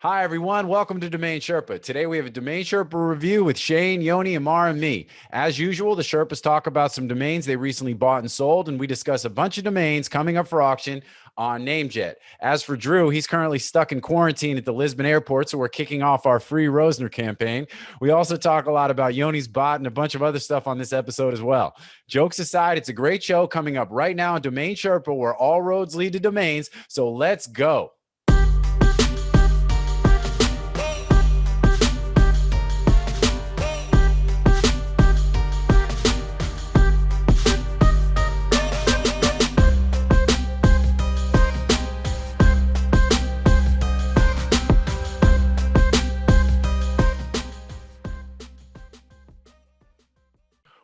Hi, everyone. Welcome to Domain Sherpa. Today, we have a Domain Sherpa review with Shane, Yoni, Amar, and me. As usual, the Sherpas talk about some domains they recently bought and sold, and we discuss a bunch of domains coming up for auction on NameJet. As for Drew, he's currently stuck in quarantine at the Lisbon airport, so we're kicking off our free Rosner campaign. We also talk a lot about Yoni's bot and a bunch of other stuff on this episode as well. Jokes aside, it's a great show coming up right now on Domain Sherpa, where all roads lead to domains, so let's go.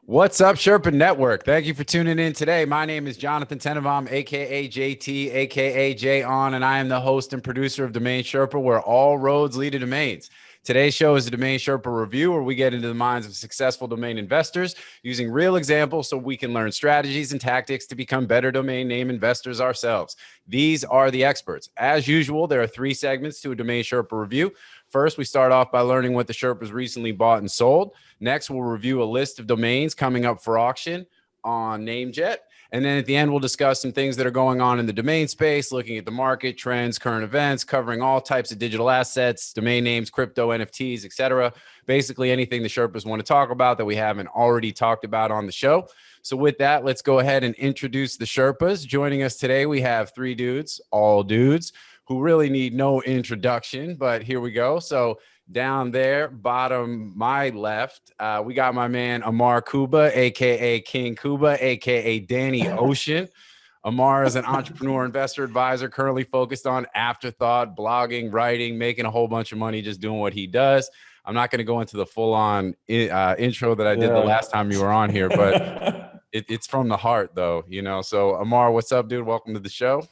What's up, Sherpa Network? Thank you for tuning in today. My name is Jonathan Tenenbaum, aka JT, aka Jay On, and I am the host and producer of Domain Sherpa, where all roads lead to domains. Today's show is a Domain Sherpa review, where we get into the minds of successful domain investors using real examples so we can learn strategies and tactics to become better domain name investors ourselves. These are the experts. As usual, there are 3 segments to a Domain Sherpa review. First, we start off by learning what the Sherpas recently bought and sold. Next, we'll review a list of domains coming up for auction on NameJet. And then at the end, we'll discuss some things that are going on in the domain space, looking at the market, trends, current events, covering all types of digital assets, domain names, crypto, NFTs, etc. Basically anything the Sherpas want to talk about that we haven't already talked about on the show. So with that, let's go ahead and introduce the Sherpas. Joining us today, we have 3 dudes, all dudes, who really need no introduction, but here we go. So down there, bottom my left, we got my man Amar Kuba, aka King Kuba, aka Danny Ocean. Amar is an entrepreneur, investor, advisor, currently focused on afterthought, blogging, writing, making a whole bunch of money just doing what he does. I'm not going to go into the full-on intro that I did the last time you were on here, but it's from the heart, though, you know. So Amar, what's up, dude? Welcome to the show.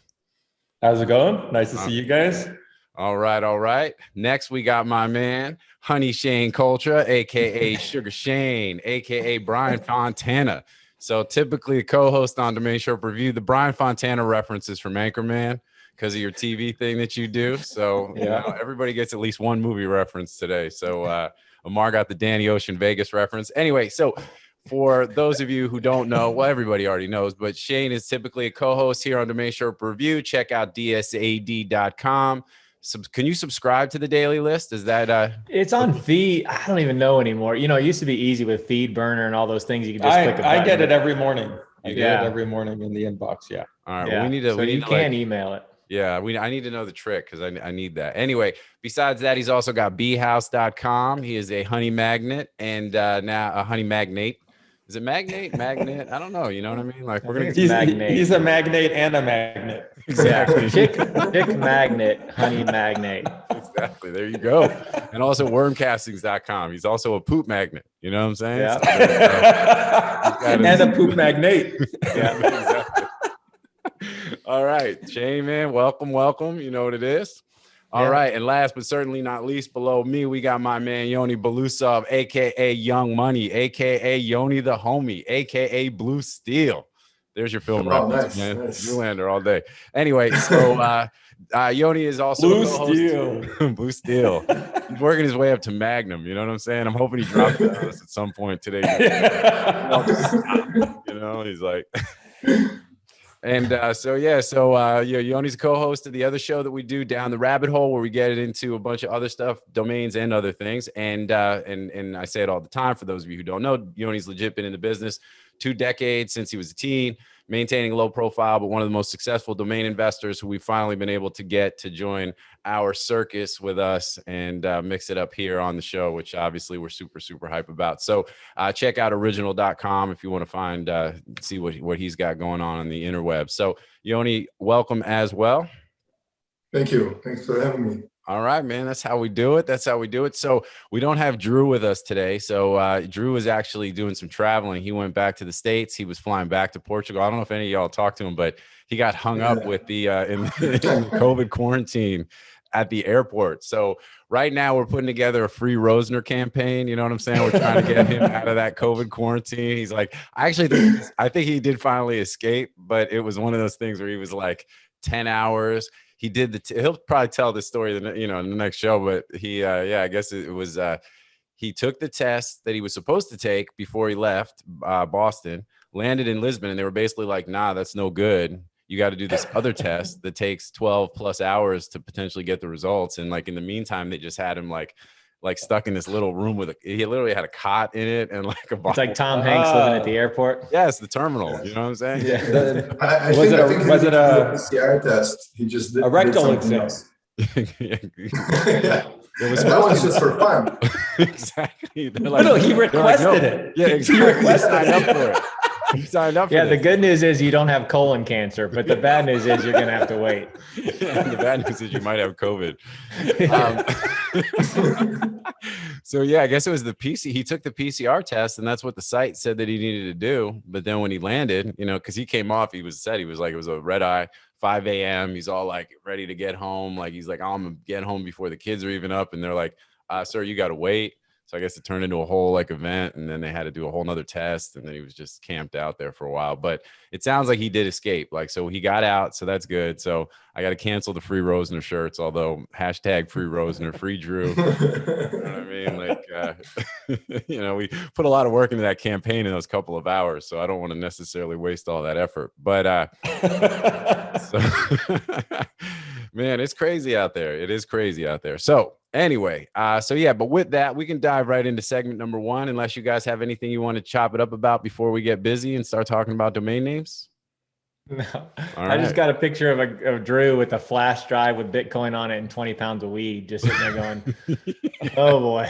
How's it going? Nice to see you guys. All right. Next, we got my man, Honey Shane Cultra, aka Sugar Shane, aka Brian Fontana. So typically a co-host on Domain Sherpa Review. The Brian Fontana references from Anchorman because of your TV thing that you do. So you know, everybody gets at least one movie reference today. So Amar got the Danny Ocean Vegas reference. Anyway, so for those of you who don't know, well, everybody already knows, but Shane is typically a co-host here on Domain Sherpa Review. Check out dsad.com. Can you subscribe to the daily list? Is that it's on Feed? I don't even know anymore. You know, it used to be easy with Feed Burner and all those things. You can just click a button. I get it every morning. I get it every morning in the inbox. Yeah. All right. Well, we need to. So you can email it. Yeah, I need to know the trick because I need that. Anyway, besides that, he's also got beehouse.com. He is a honey magnet and now a honey magnate. Is it magnate? Magnet? I don't know. You know what I mean? Like we're gonna. He's a magnate and a magnet. Exactly. Chick magnet, honey magnate. Exactly. There you go. And also wormcastings.com. He's also a poop magnet. You know what I'm saying? Yeah. So, and a poop magnate. Yeah. Exactly. All right, Shane, man. Welcome. You know what it is. All right, and last but certainly not least, below me, we got my man Yoni Belousov, aka Young Money, aka Yoni the Homie, aka Blue Steel. There's your film reference, man. Nice. Zoolander all day. Anyway, so Yoni is also Blue Steel. Blue Steel. He's working his way up to Magnum. You know what I'm saying? I'm hoping he drops it on us at some point today. You know, he's like. And Yoni's a co-host of the other show that we do, Down the Rabbit Hole, where we get into a bunch of other stuff, domains and other things. And I say it all the time for those of you who don't know, Yoni's legit been in the business 2 decades since he was a teen, maintaining a low profile, but one of the most successful domain investors who we've finally been able to get to join our circus with us and mix it up here on the show, which obviously we're super, super hype about. So check out original.com if you want to find, see what he's got going on the interweb. So Yoni, welcome as well. Thank you. Thanks for having me. All right, man. That's how we do it. So we don't have Drew with us today. So Drew is actually doing some traveling. He went back to the States. He was flying back to Portugal. I don't know if any of y'all talked to him, but he got hung up with the in COVID quarantine at the airport. So right now we're putting together a free Rosner campaign. You know what I'm saying? We're trying to get him out of that COVID quarantine. He's like, I think he did finally escape, but it was one of those things where he was like 10 hours. he did he'll probably tell the story, in the next show, but he, I guess it was, he took the test that he was supposed to take before he left Boston, landed in Lisbon, and they were basically like, nah, that's no good. You got to do this other test that takes 12 plus hours to potentially get the results. And like in the meantime, they just had him like stuck in this little room he literally had a cot in it and like a bottle. It's like Tom Hanks living at the airport. Yes, the terminal. You know what I'm saying? Yeah. I think was he it did a PCR test? He just did a rectal something exam? else. Yeah. It was that was just for fun. Exactly. No, he requested it. Yeah, exactly. He signed up for it. He signed up for Yeah, this. the good news is you don't have colon cancer, but the bad news is you're going to have to wait. Yeah, the bad news is you might have COVID. So yeah, I guess it was the he took the PCR test, and that's what the site said that he needed to do. But then when he landed, because he came off, he was like, it was a red eye, 5 a.m. He's all like ready to get home. Like he's like, oh, I'm gonna get home before the kids are even up. And they're like, sir, you got to wait. So I guess it turned into a whole like event, and then they had to do a whole nother test, and then he was just camped out there for a while. But it sounds like he did escape. Like, so he got out, so that's good. So I got to cancel the free Rosner shirts, although hashtag free Rosner, free Drew. You know what I mean? Like, we put a lot of work into that campaign in those couple of hours, so I don't want to necessarily waste all that effort. But man, it's crazy out there. It is crazy out there. So anyway, but with that, we can dive right into segment number 1, unless you guys have anything you want to chop it up about before we get busy and start talking about domain names. No, I just got a picture of Drew with a flash drive with Bitcoin on it and 20 pounds of weed, just sitting there going, oh boy.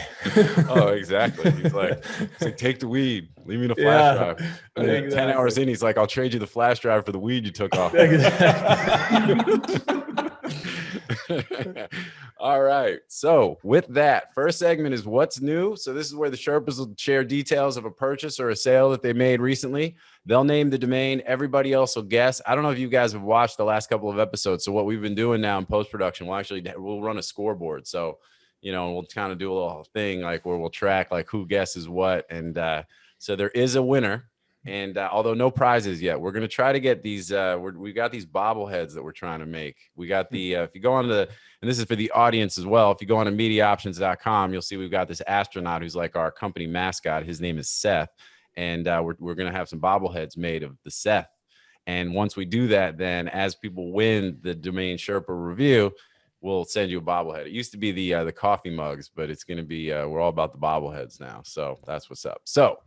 Oh, exactly. He's like, take the weed, leave me the flash drive. And then 10 hours in, he's like, I'll trade you the flash drive for the weed you took off. All right. So with that, first segment is what's new. So this is where the Sherpas will share details of a purchase or a sale that they made recently. They'll name the domain. Everybody else will guess. I don't know if you guys have watched the last couple of episodes. So what we've been doing now in post-production, we'll run a scoreboard. So, we'll kind of do a little thing like where we'll track like who guesses what. And so there is a winner. And although no prizes yet, we're going to try to get these. We've got these bobbleheads that we're trying to make. We got the if you go on and this is for the audience as well. If you go on to mediaoptions.com, you'll see we've got this astronaut who's like our company mascot. His name is Seth, and we're going to have some bobbleheads made of the Seth. And once we do that, then as people win the Domain Sherpa review, we'll send you a bobblehead. It used to be the coffee mugs, but it's going to be we're all about the bobbleheads now. So that's what's up. So.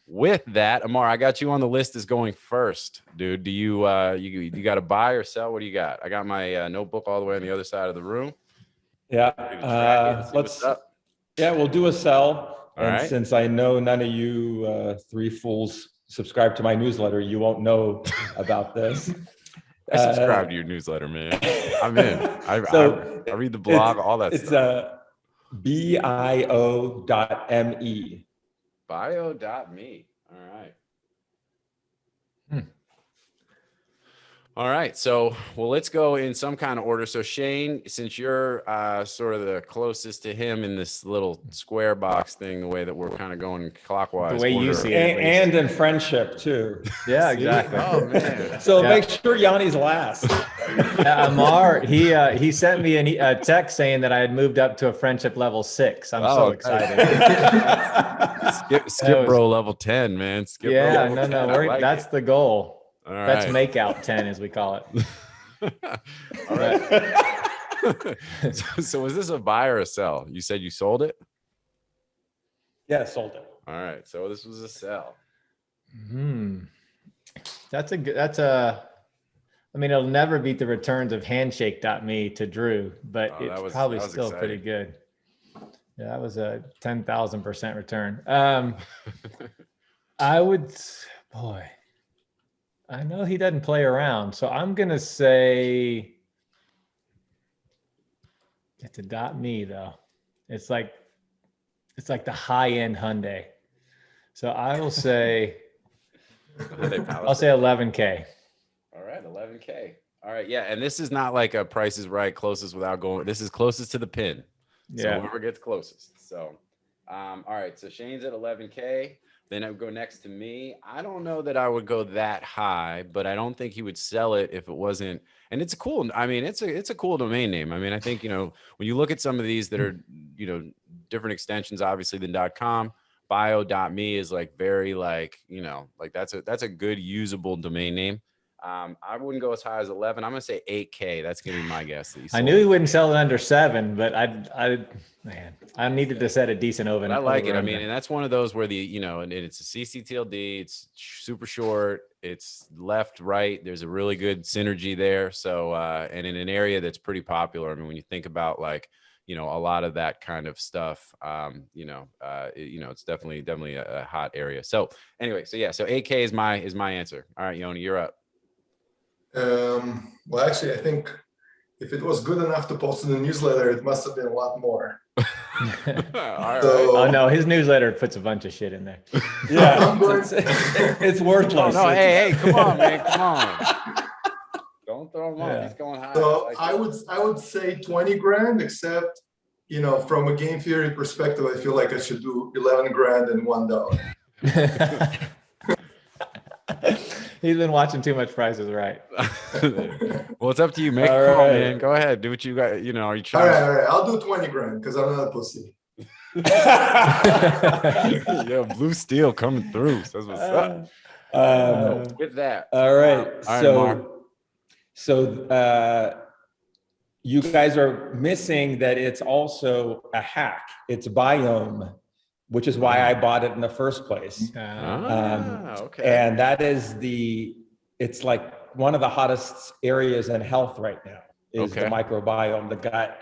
With that, Amar, I got you on the list as going first, dude. Do you you got to buy or sell? What do you got? I got my notebook all the way on the other side of the room. Yeah. We'll do a sell. All and right. Since I know none of you three fools subscribe to my newsletter, you won't know about this. I subscribe to your newsletter, man. I'm in. I read the blog, all that stuff. It's bio.me. Bio.me. All right. All right. So, let's go in some kind of order. So, Shane, since you're sort of the closest to him in this little square box thing, the way that we're kind of going clockwise. The way you see it. And in friendship, too. Yeah, exactly. Oh, man. So make sure Yanni's last. Amar, he sent me a text saying that I had moved up to a friendship level 6. I'm so excited. Skip bro level 10, man. Skip bro level 10. That's the goal. All right. That's make out 10, as we call it. All right. So was this a buy or a sell? You said you sold it? Yeah, sold it. All right. So this was a sell. That's a I mean, it'll never beat the returns of handshake.me to Drew, but it's probably still exciting. Pretty good. Yeah, that was a 10,000% return. I know he doesn't play around, so I'm going to say it's a .me though. It's like the high-end Hyundai. So I will say I'll say 11K. All right, 11K. All right, yeah, and this is not like a Price is Right closest without going. This is closest to the pin. So whoever gets closest. So All right, so Shane's at 11K. Then I would go next to me. I don't know that I would go that high, but I don't think he would sell it if it wasn't. And it's a cool. I mean, it's a cool domain name. I mean, I think when you look at some of these that are different extensions, obviously than .com. Bio.me is like very like that's a good usable domain name. I wouldn't go as high as 11. I'm gonna say 8K. That's gonna be my guess. I knew he wouldn't sell it under 7, but I needed to set a decent over. I like it. I mean, and that's one of those where and it's a CCTLD. It's super short. It's left, right. There's a really good synergy there. So, and in an area that's pretty popular. I mean, when you think about like, a lot of that kind of stuff, it's definitely a hot area. So anyway, so 8K is my answer. All right, Yoni, you're up. Well, actually, I think if it was good enough to post in the newsletter, it must have been a lot more. All right. Oh no, his newsletter puts a bunch of shit in there. Yeah, it's worthless. No, hey, come on, man, come on. Don't throw him off. He's going high. So I would say 20 grand, except from a game theory perspective, I feel like I should do 11 grand and $1. He's been watching too much Price is Right. Well, it's up to you. Make a call, man. Go ahead. Do what you got. Are you trying? All right. I'll do 20 grand because I'm not a pussy. Yeah, Blue Steel coming through. That's what's up. With that. All right. Mark. So you guys are missing that it's also a hack. It's Biome, which is why I bought it in the first place. Okay. And that is it's like one of the hottest areas in health right now is the microbiome, the gut.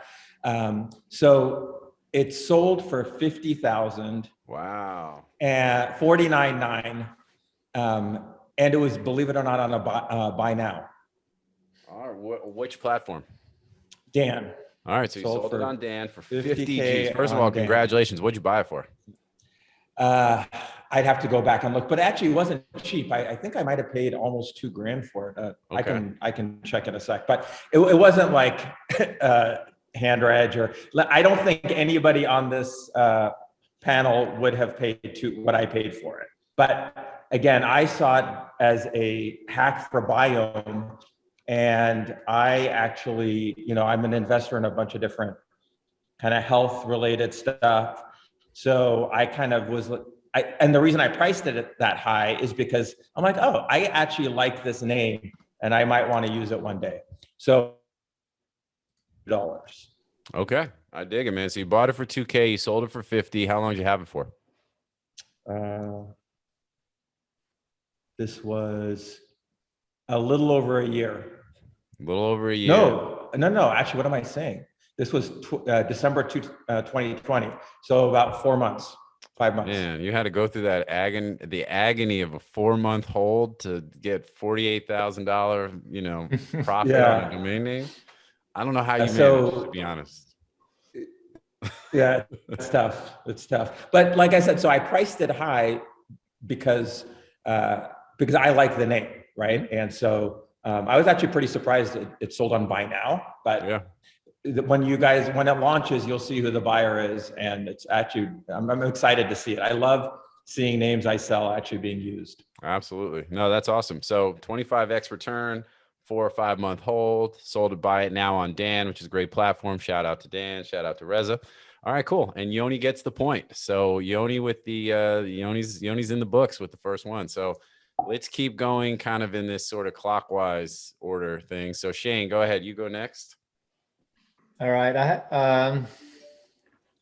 So it's sold for $50,000. Wow. And $49,900. And it was, believe it or not, on a buy now. All right. Which platform? Dan. All right. So you sold it on Dan for 50 $50K. G's. First of all, congratulations. What'd you buy it for? I'd have to go back and look, but actually it wasn't cheap. I think I might have paid almost $2,000 for it. I can check in a sec, but it wasn't like hand edge I don't think anybody on this panel would have paid what I paid for it. But again, I saw it as a hack for Biome. And I actually, I'm an investor in a bunch of different kind of health related stuff. So I kind of and the reason I priced it that high is because I'm like, oh, I actually like this name and I might want to use it one day. So $. Okay. I dig it, man. So you bought it for 2K, you sold it for 50. How long did you have it for? This was a little over a year. A little over a year. No. Actually, what am I saying? This was December 2020. So about 4 months, 5 months. Man, you had to go through that the agony of a 4-month hold to get $48,000, profit on a domain name. I don't know how you managed, to be honest. Yeah, it's tough. It's tough. But like I said, so I priced it high because I like the name, right? And so I was actually pretty surprised it sold on buy now, but yeah. When it launches, you'll see who the buyer is. And it's actually, I'm excited to see it. I love seeing names I sell actually being used. Absolutely. No, that's awesome. So 25X return, 4 or 5 month hold, sold to buy it now on Dan, which is a great platform. Shout out to Dan, shout out to Reza. All right, cool. And Yoni gets the point. So Yoni with the Yoni's in the books with the first one. So let's keep going kind of in this sort of clockwise order thing. So Shane, go ahead. You go next. All right. I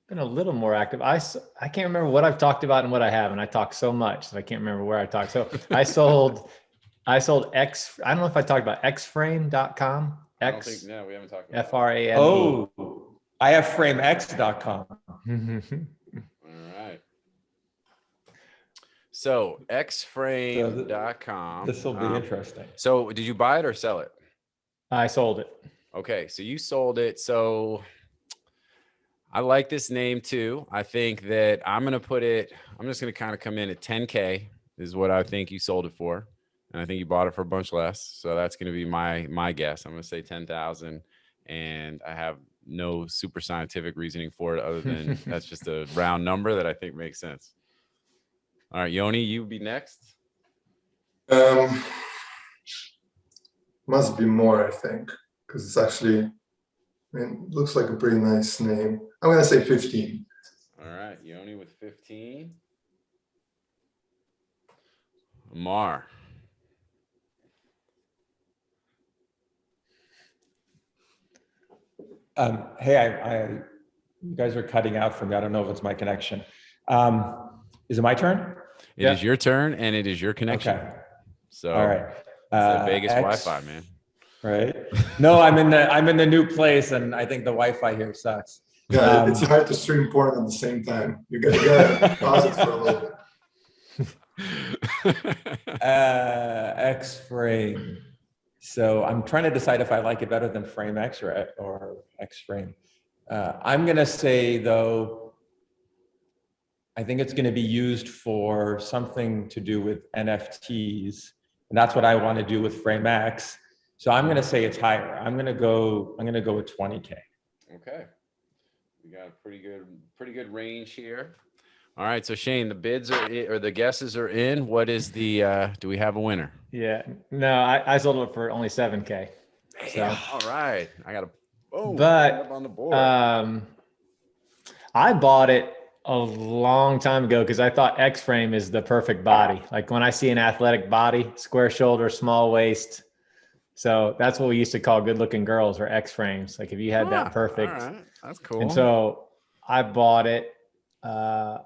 been a little more active. I can't remember what I've talked about and what I haven't. I talk so much that I can't remember where I talked. So I sold X. I don't know if I talked about xframe.com. No, we haven't talked about FRAME. Oh, I have framex.com. All right. So xframe.com. This will be interesting. So did you buy it or sell it? I sold it. Okay, so you sold it. So I like this name too. I think that I'm just going to kind of come in at 10K is what I think you sold it for. And I think you bought it for a bunch less. So that's going to be my guess. I'm going to say 10,000. And I have no super scientific reasoning for it other than that's just a round number that I think makes sense. All right, Yoni, you be next. Must be more, I think, because it's actually, I mean, it looks like a pretty nice name. I'm gonna say 15. All right, Yoni with 15. Amar. Hey, you guys are cutting out for me. I don't know if it's my connection. Is it my turn? It is your turn, and it is your connection. Okay. So, all right. It's the Vegas Wi-Fi, man. Right. No, I'm in the new place, and I think the Wi-Fi here sucks. Yeah, it's hard to stream porn at the same time. You gotta pause it for a little bit. X-Frame. So I'm trying to decide if I like it better than Frame X or X-Frame. I'm gonna say though, I think it's gonna be used for something to do with NFTs, and that's what I want to do with Frame X. So I'm gonna say it's higher. I'm gonna go with 20K. Okay, we got a pretty good range here. All right, so Shane, the bids or the guesses are in. What is the? Do we have a winner? Yeah, no, I sold it for only 7K. So all right, I got a. Oh, but up on the board. I bought it a long time ago because I thought X-Frame is the perfect body. Like when I see an athletic body, square shoulder, small waist. So that's what we used to call good-looking girls, or X-Frames. Like if you had that perfect. All right. That's cool. And so I bought it. I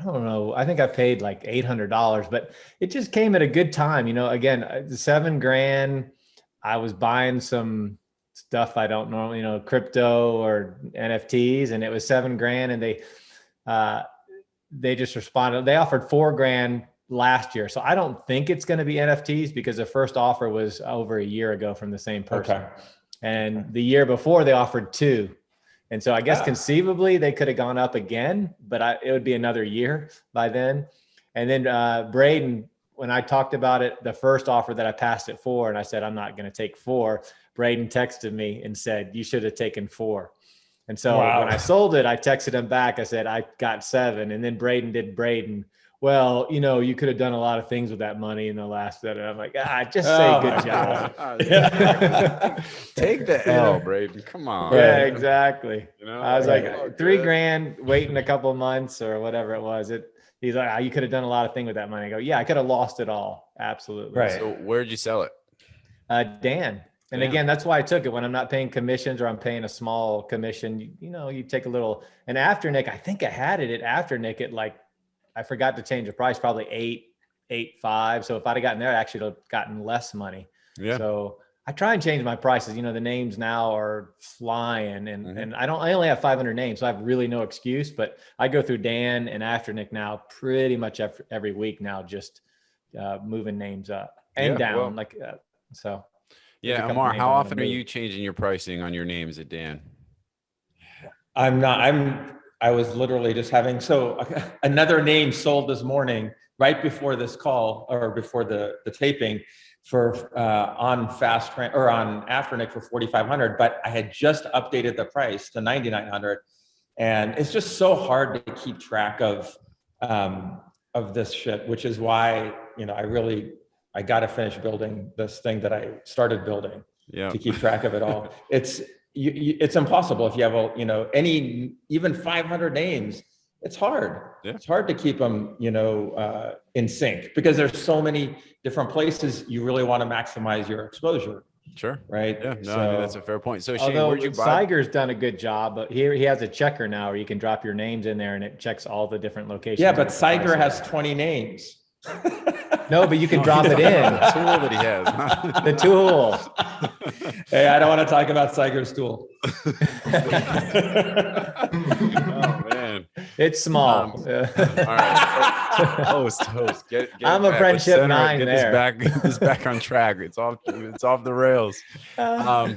don't know. I think I paid like $800, but it just came at a good time. You know, again, $7,000. I was buying some stuff I don't normally, you know, crypto or NFTs, and it was $7,000. And they just responded. They offered $4,000 last year, so I don't think it's going to be NFTs because the first offer was over a year ago from the same person. Okay. And the year before they offered $2,000. And so I guess conceivably they could have gone up again, but it would be another year by then. And then Braden, when I talked about it, the first offer that I passed at 4, and I said, I'm not going to take 4. Braden texted me and said, you should have taken 4. And so when I sold it, I texted him back. I said, I got 7. And then Braden did Braden. Well, you know, you could have done a lot of things with that money in the last. I'm like, just say good job. Take the L, Braden. Come on. Yeah, exactly. You know, I was like, $3,000, waiting a couple of months or whatever it was. He's like, you could have done a lot of things with that money. I go, yeah, I could have lost it all. Absolutely. Right. So where'd you sell it? Dan. And again, that's why I took it. When I'm not paying commissions or I'm paying a small commission, you know, you take a little. And Afternic, I think I had it at Afternic at like, I forgot to change the price, probably 8.85. So if I'd have gotten there, I actually would have gotten less money. Yeah. So I try and change my prices. You know, the names now are flying, and I only have 500 names, so I have really no excuse. But I go through Dan and Afternic now pretty much every week now, just moving names up and down, so. Yeah, Amar, how often are you changing your pricing on your names at Dan? I was literally just having, another name sold this morning, right before this call or before the taping for on Afternic for 4,500, but I had just updated the price to 9,900. And it's just so hard to keep track of this shit, which is why, you know, I got to finish building this thing that I started building to keep track of it all. It's impossible if you have even 500 names. It's hard. Yeah. It's hard to keep them, in sync because there's so many different places you really want to maximize your exposure. Sure. Right. Yeah. No, I mean, that's a fair point. So Shane, where'd you buy? Seiger's done a good job, but he has a checker now where you can drop your names in there and it checks all the different locations. Yeah, but Seiger has 20 names. No, but you can drop it in. The tool that he has. The tool. Hey, I don't want to talk about Seiger's tool. Oh man, it's small. All right, host. I'm a friendship 9 there. Get this back on track. It's off the rails. All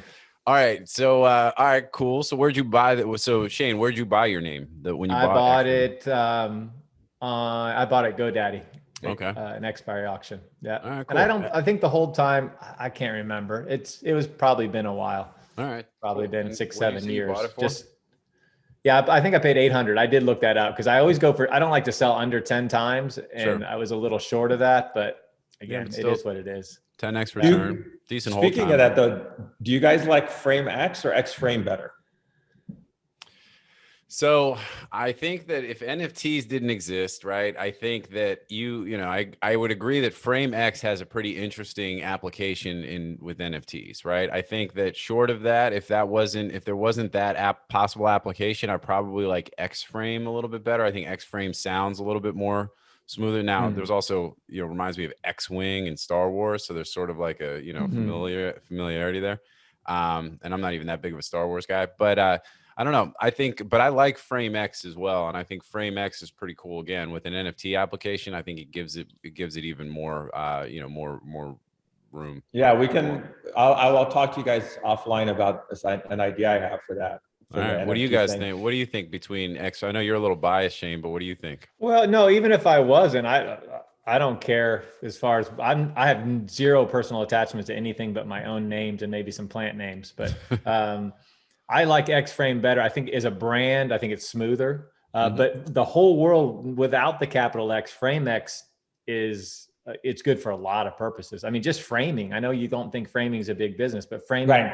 right, so all right, cool. So where'd you buy that? So Shane, where'd you buy your name? I bought it I bought it GoDaddy. Okay. An expiry auction. Yeah. All right, cool. And I think the whole time, I can't remember. It was probably been a while. All right. Probably been And 6-7 years. Just yeah, I think I paid 800. I did look that up because I always go for, I don't like to sell under 10 times. And Sure. I was a little short of that, but again, but it still, is what it is. 10x return, decent hold time. Speaking of that though, do you guys like Frame X or X Frame better? So I think that if NFTs didn't exist, right, I think that I would agree that Frame X has a pretty interesting application with NFTs, right? I think that short of that, if there wasn't that possible application, I probably like X Frame a little bit better. I think X Frame sounds a little bit more smoother. Now there's also, reminds me of X-Wing and Star Wars. So there's sort of like a, familiarity there. And I'm not even that big of a Star Wars guy, but, I don't know. But I like Frame X as well, and I think Frame X is pretty cool. Again, with an NFT application, I think it gives it even more, more room. Yeah, we can. I'll talk to you guys offline about an idea I have for that. All right. What do you guys think? What do you think between X? I know you're a little biased, Shane, but what do you think? Well, no, even if I wasn't, I don't care as far as I have zero personal attachment to anything but my own names and maybe some plant names, but. I like X-Frame better. I think as a brand, I think it's smoother. But the whole world without the capital X, Frame X it's good for a lot of purposes. I mean, just framing. I know you don't think framing is a big business, but framing,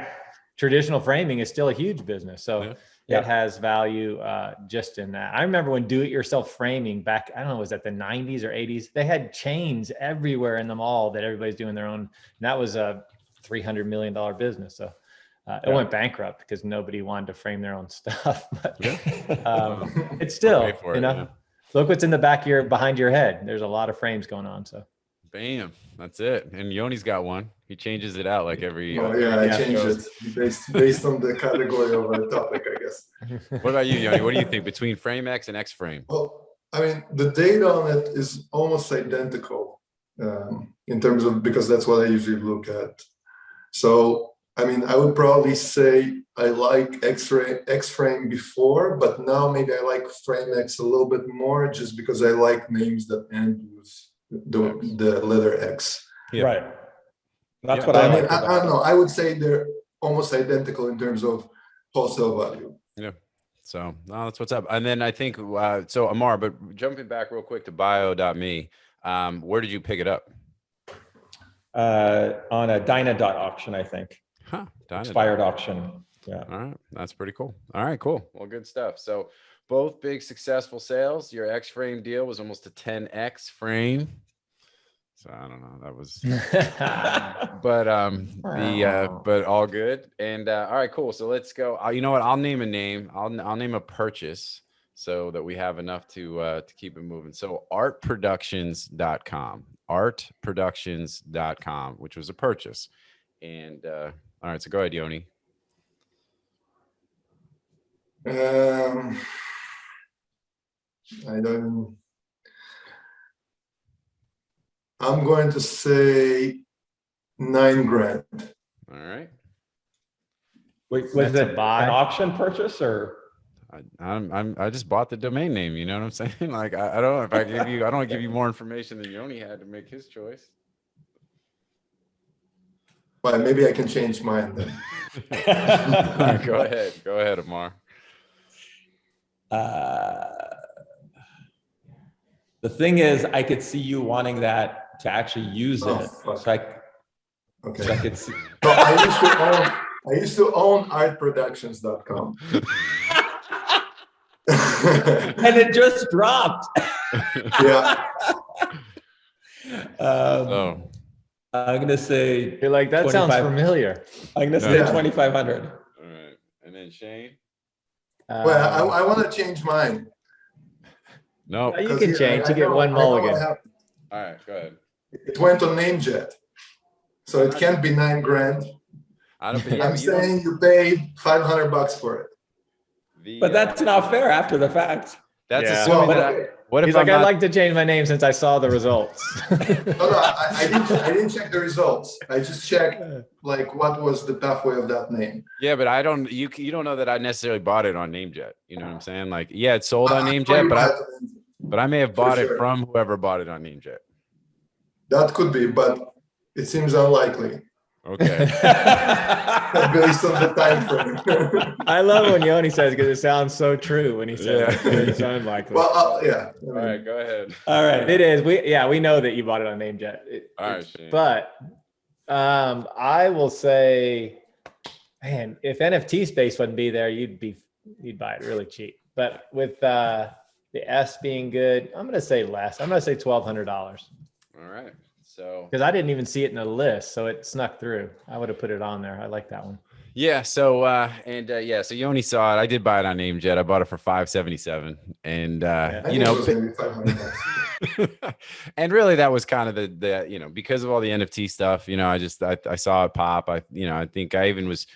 traditional framing is still a huge business. So it has value just in that. I remember when do-it-yourself framing back, I don't know, was that the 90s or 80s? They had chains everywhere in the mall that everybody's doing their own. And that was a $300 million business. So. It went bankrupt because nobody wanted to frame their own stuff. But it's still, look what's in the behind your head. There's a lot of frames going on. So, bam, that's it. And Yoni's got one. He changes it out like every. I changed it based on the category of a topic, I guess. What about you, Yoni? What do you think between Frame X and X Frame? Well, I mean, the data on it is almost identical in terms of, because that's what I usually look at. So. I mean, I would probably say I like X-Frame before, but now maybe I like Frame X a little bit more just because I like names that end with the letter X. Yeah. Right. That's what I mean. I don't know. I would say they're almost identical in terms of wholesale value. Yeah. So that's what's up. And then I think, so Amar, but jumping back real quick to bio.me, where did you pick it up? On a Dyna.auction, I think. Huh. Expired auction. Yeah. All right. That's pretty cool. All right, cool. Well, good stuff. So both big successful sales. Your X Frame deal was almost a 10X frame. So I don't know. That was, but all good. And all right, cool. So let's go. You know what? I'll name a name. I'll name a purchase so that we have enough to keep it moving. So artproductions.com, which was a purchase. And all right, so go ahead, Yoni. I'm going to say $9,000. All right. Wait, was it an auction purchase or? I just bought the domain name. You know what I'm saying? Like I don't know if I don't want to give you more information than Yoni had to make his choice. But maybe I can change mine then. Right, go ahead, Amar. The thing is, I could see you wanting that to actually use it. Fuck. So Okay. So I could see. So I used to own artproductions.com. And it just dropped. Yeah. I'm going to say. You're like, that sounds familiar. I'm going to say 2,500. All right. And then Shane? Well, I want to change mine. No. You can change. You get one mulligan. All right, go ahead. It went on Namejet. So it can't be $9,000. I'm saying you paid $500 for it. But that's not fair after the fact. That's assuming that. What if he's like, I'd like to change my name since I saw the results. No, I didn't check the results. I just checked like what was the pathway of that name. Yeah, but I don't. You don't know that I necessarily bought it on Namejet. You know what I'm saying? Like, yeah, it sold on Namejet, but I may have bought it from whoever bought it on Namejet. That could be, but it seems unlikely. Okay. Based on the time frame. I love when Yoni says, because it sounds so true when he says it. It's unlikely. Well, yeah. All right, go ahead. All right. It is. We know that you bought it on NameJet. All right, Shane. But I will say, man, if NFT space wouldn't be there, you'd buy it really cheap. But with the S being good, I'm gonna say less. I'm gonna say $1,200. All right. So because I didn't even see it in the list, so it snuck through. I would have put it on there. I like that one. yeah. So so Yoni saw it. I did buy it on NameJet. I bought it for $577, and you know, it was maybe $500. and really that was kind of the you know, because of all the NFT stuff. You know, I saw it pop. I think I even was.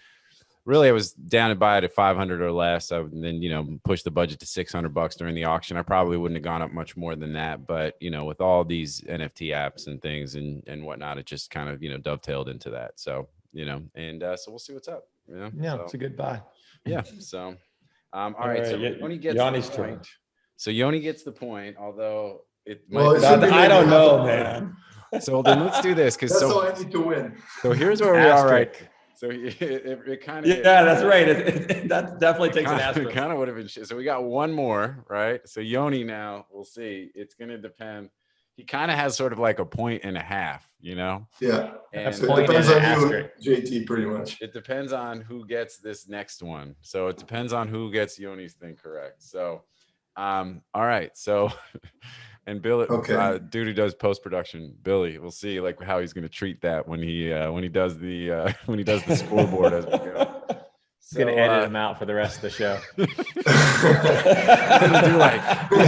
Really, I was down to buy it at 500 or less. And then, you know, pushed the budget to $600 during the auction. I probably wouldn't have gone up much more than that. But, you know, with all these NFT apps and things and whatnot, it just kind of, you know, dovetailed into that. So, you know, and so we'll see what's up. You know? Yeah, so, it's a good buy. Yeah. So, all right. So Yoni gets Yoni's the turn. point. So Yoni gets the point, although it Well, might. I don't know, man. So then let's do this because That's all I need to win. So here's where we are, right? So it kind of that's right. That definitely takes an It asterisk. kind of would have been shit. So we got one more, right? So Yoni now, we'll see. It's gonna depend. He kind of has sort of like a point and a half, you know? Yeah. And So it Point depends and on an you, asterisk. JT, pretty much. it depends on who gets this next one. So it depends on who gets Yoni's thing correct. So all right. So and Bill, Okay. dude who does post-production, Billy, we'll see like how he's gonna treat that when he does the scoreboard as we go. He's gonna edit him out for the rest of the show. He's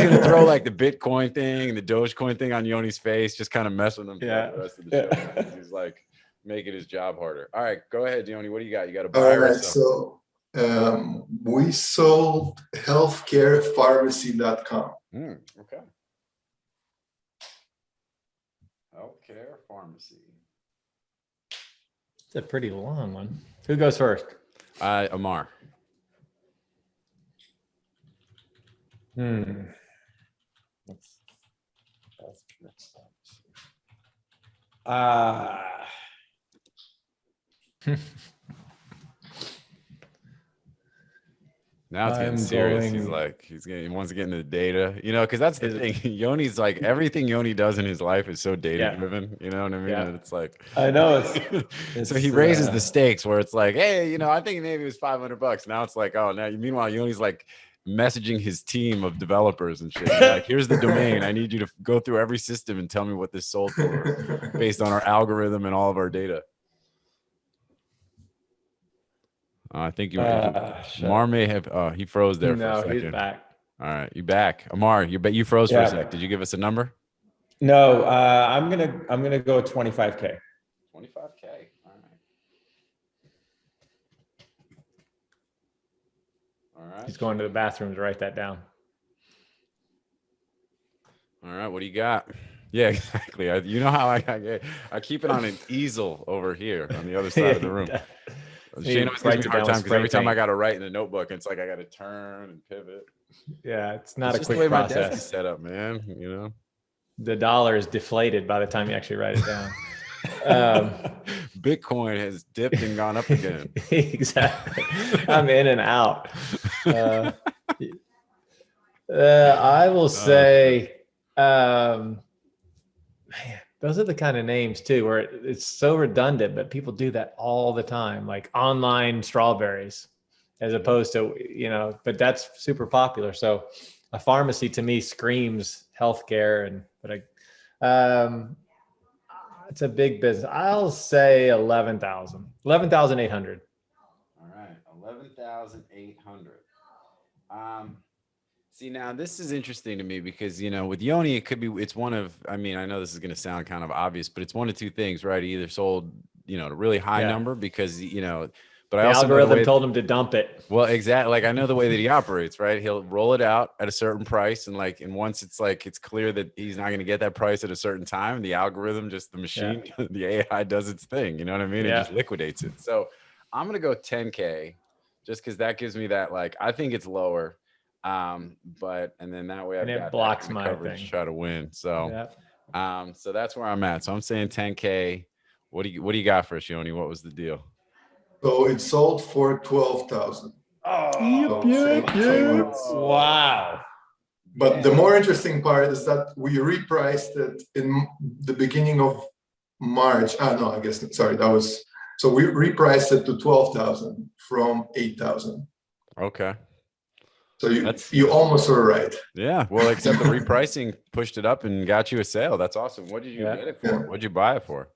gonna throw like the Bitcoin thing and the Dogecoin thing on Yoni's face, just kind of mess with him for the rest of the show. He's like making his job harder. All right, go ahead, Yoni. What do you got? You got a buy All or a right. sell? So we sold healthcarepharmacy.com. Okay. Healthcare pharmacy. It's a pretty long one. Who goes first? Amar. Now it's getting I'm serious. going- He wants to get into the data, you know, because that's the thing. Yoni's like everything Yoni does in his life is so data driven. You know what I mean? Yeah. And it's like, I know so he raises the stakes where it's like, hey, you know, I think maybe it was $500. Now it's like, oh, now meanwhile, Yoni's like messaging his team of developers and shit. He's like, here's the domain. I need you to go through every system and tell me what this sold for based on our algorithm and all of our data. I think Amar may have. He froze there for a second. No, he's back. All right, you back, Amar? You froze for a sec. Did you give us a number? No, I'm gonna go 25K. 25K. All right. He's going to the bathroom to write that down. All right. What do you got? Yeah, exactly. You know how I keep it on an easel over here on the other side of the room. Shane always gives me a hard time because every time I got to write in the notebook, it's like I got to turn and pivot. Yeah, it's not a just the quick way my desk is process. set up, man. You know, The dollar is deflated by the time you actually write it down. Bitcoin has dipped and gone up again. Exactly. I'm in and out. I will say, man, those are the kind of names too, where it's so redundant, but people do that all the time, like online strawberries, as opposed to, you know, but that's super popular. So a pharmacy to me screams healthcare, it's a big business. I'll say 11,800. All right, 11,800. See, now this is interesting to me because, you know, with Yoni, it's one of, I mean, I know this is going to sound kind of obvious, but it's one of two things, right? He either sold, you know, a really high number because, you know, but I also algorithm told him to dump it. Well, exactly. Like I know the way that he operates, right? He'll roll it out at a certain price. And once it's like, it's clear that he's not going to get that price at a certain time, the algorithm, just the machine, the AI does its thing. You know what I mean? It just liquidates it. So I'm going to go 10K just because that gives me that, like, I think it's lower. And then that way I've got blocks that kind my of coverage thing. to try to win. So, so that's where I'm at. So I'm saying 10K. What do you got for us, Yoni? What was the deal? So it sold for 12,000. Wow. But the more interesting part is that we repriced it in the beginning of March. No, I guess, sorry, so we repriced it to 12,000 from 8,000. Okay. So you almost were right. Yeah. Well, except the repricing pushed it up and got you a sale. That's awesome. What did you get it for? Yeah. What did you buy it for?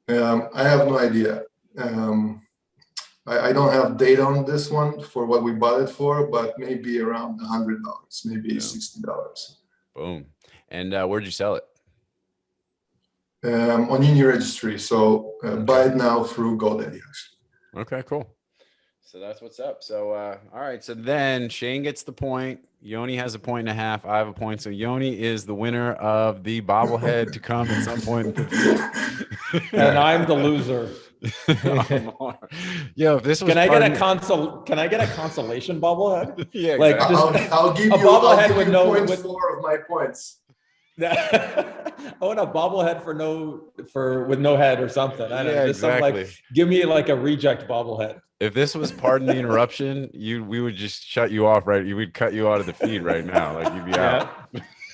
I have no idea. I don't have data on this one for what we bought it for, but maybe around $100, maybe $60. Boom. And where'd you sell it? On Uni Registry. So buy it now through GoDaddy, actually. Okay, cool. So that's what's up. So, all right. So then Shane gets the point. Yoni has a 1.5 points. I have a point. So Yoni is the winner of the bobblehead to come at some point. And I'm the loser. Yo, if this was Can I get a consolation bobblehead? Yeah, like exactly. I'll give you bobblehead with no 0.4 of my points. I want a bobblehead with no head or something. I don't know. Just exactly. Give me like a reject bobblehead. If this was pardon the interruption, we would just shut you off, right? We'd cut you out of the feed right now. Like you'd be out.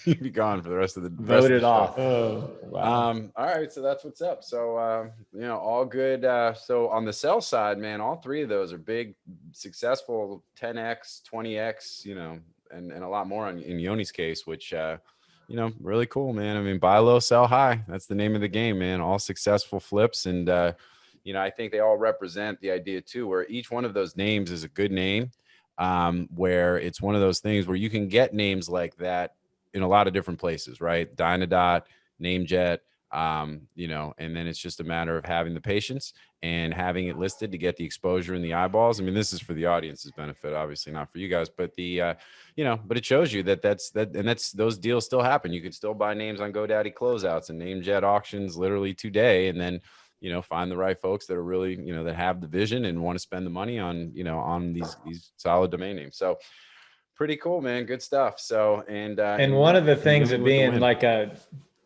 You'd be gone for the rest of the voted off. Oh, wow. All right, so that's what's up. So all good. So on the sell side, man, all three of those are big, successful 10x, 20x, and a lot more in Yoni's case, which really cool, man. I mean, buy low, sell high. That's the name of the game, man. All successful flips. And, I think they all represent the idea too, where each one of those names is a good name, where it's one of those things where you can get names like that in a lot of different places, right? Dynadot, Namejet, and then it's just a matter of having the patience and having it listed to get the exposure and the eyeballs. I mean, this is for the audience's benefit, obviously not for you guys, but but it shows you that's those deals still happen. You can still buy names on GoDaddy closeouts and Namejet auctions literally today. And then, find the right folks that are really, that have the vision and want to spend the money on, on these solid domain names. So pretty cool, man. Good stuff. So, and one of the things of being like a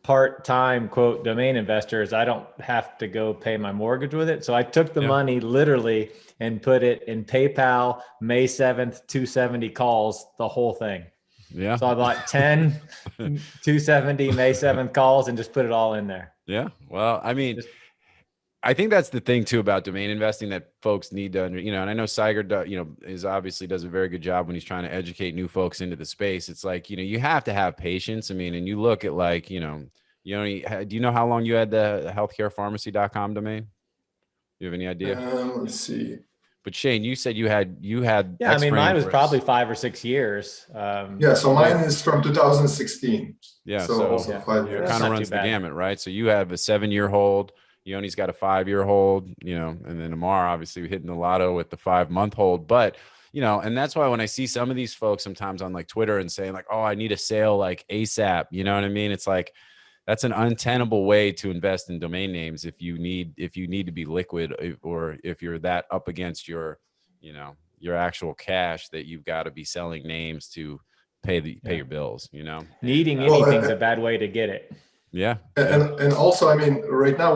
part-time quote domain investor is I don't have to go pay my mortgage with it. So I took the money literally and put it in PayPal, May 7th, 270 calls, the whole thing. Yeah. So I bought 10, 270 May 7th calls and just put it all in there. Yeah. Well, I mean, I think that's the thing too about domain investing that folks need to, and I know Seiger, obviously does a very good job when he's trying to educate new folks into the space. It's like, you have to have patience. I mean, and you look at like, do you know how long you had the healthcarepharmacy.com domain? Do you have any idea? Let's see. But Shane, you said you had. Yeah, I mean, mine was probably 5 or 6 years. So mine is from 2016. Yeah, so also 5 years. Kind of runs the gamut, right? So you have a 7-year hold. Yoni's got a 5-year hold, and then Amar obviously hitting the lotto with the 5-month hold. But, and that's why when I see some of these folks sometimes on like Twitter and saying like, oh, I need a sale like ASAP, you know what I mean? It's like, that's an untenable way to invest in domain names if you need to be liquid, or if you're that up against your, your actual cash that you've got to be selling names to pay your bills, Needing anything's a bad way to get it. Yeah. And also, I mean, right now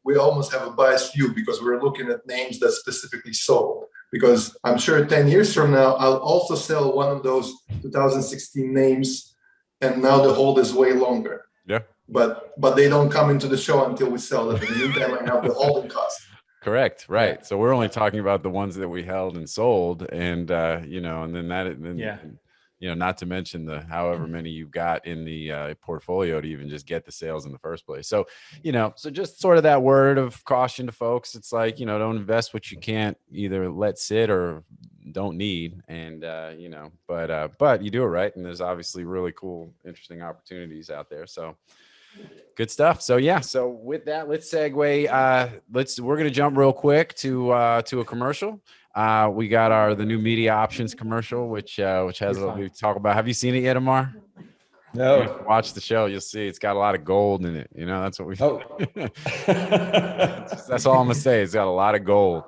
we almost have a biased view because we're looking at names that specifically sold. Because I'm sure 10 years from now, I'll also sell one of those 2016 names, and now the hold is way longer. Yeah. But they don't come into the show until we sell it. In the meantime, I have the holding cost. Correct. Right. Yeah. So we're only talking about the ones that we held and sold, and and then not to mention the however many you've got in the portfolio to even just get the sales in the first place. So, so just sort of that word of caution to folks. It's like, don't invest what you can't either let sit or don't need. And, but you do it right. And there's obviously really cool, interesting opportunities out there. So good stuff. So yeah. So with that, let's segue. We're going to jump real quick to a commercial. We got the new media options commercial, which has a we talk about. Have you seen it yet, Amar? No. Watch the show. You'll see it's got a lot of gold in it. That's what we. Oh. That's all I'm gonna say. It's got a lot of gold.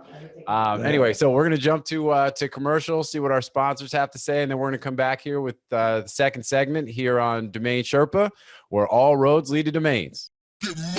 Anyway, so we're gonna jump to commercial, see what our sponsors have to say, and then we're gonna come back here with the second segment here on Domain Sherpa, where all roads lead to domains. Get money.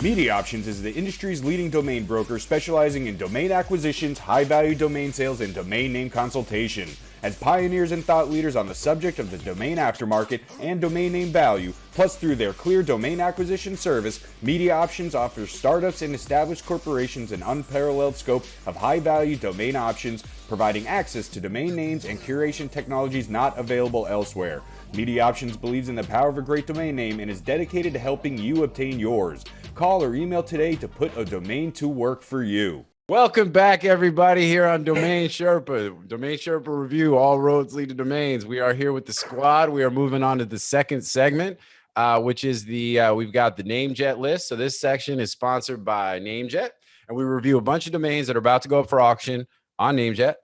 Media Options is the industry's leading domain broker specializing in domain acquisitions, high-value domain sales, and domain name consultation. As pioneers and thought leaders on the subject of the domain aftermarket and domain name value, plus through their clear domain acquisition service, Media Options offers startups and established corporations an unparalleled scope of high-value domain options, providing access to domain names and curation technologies not available elsewhere. Media Options believes in the power of a great domain name and is dedicated to helping you obtain yours. Call or email today to put a domain to work for you. Welcome back, everybody, here on Domain Sherpa. Domain Sherpa Review, all roads lead to domains. We are here with the squad. We are moving on to the second segment, which is we've got the NameJet list. So this section is sponsored by NameJet, and we review a bunch of domains that are about to go up for auction on NameJet.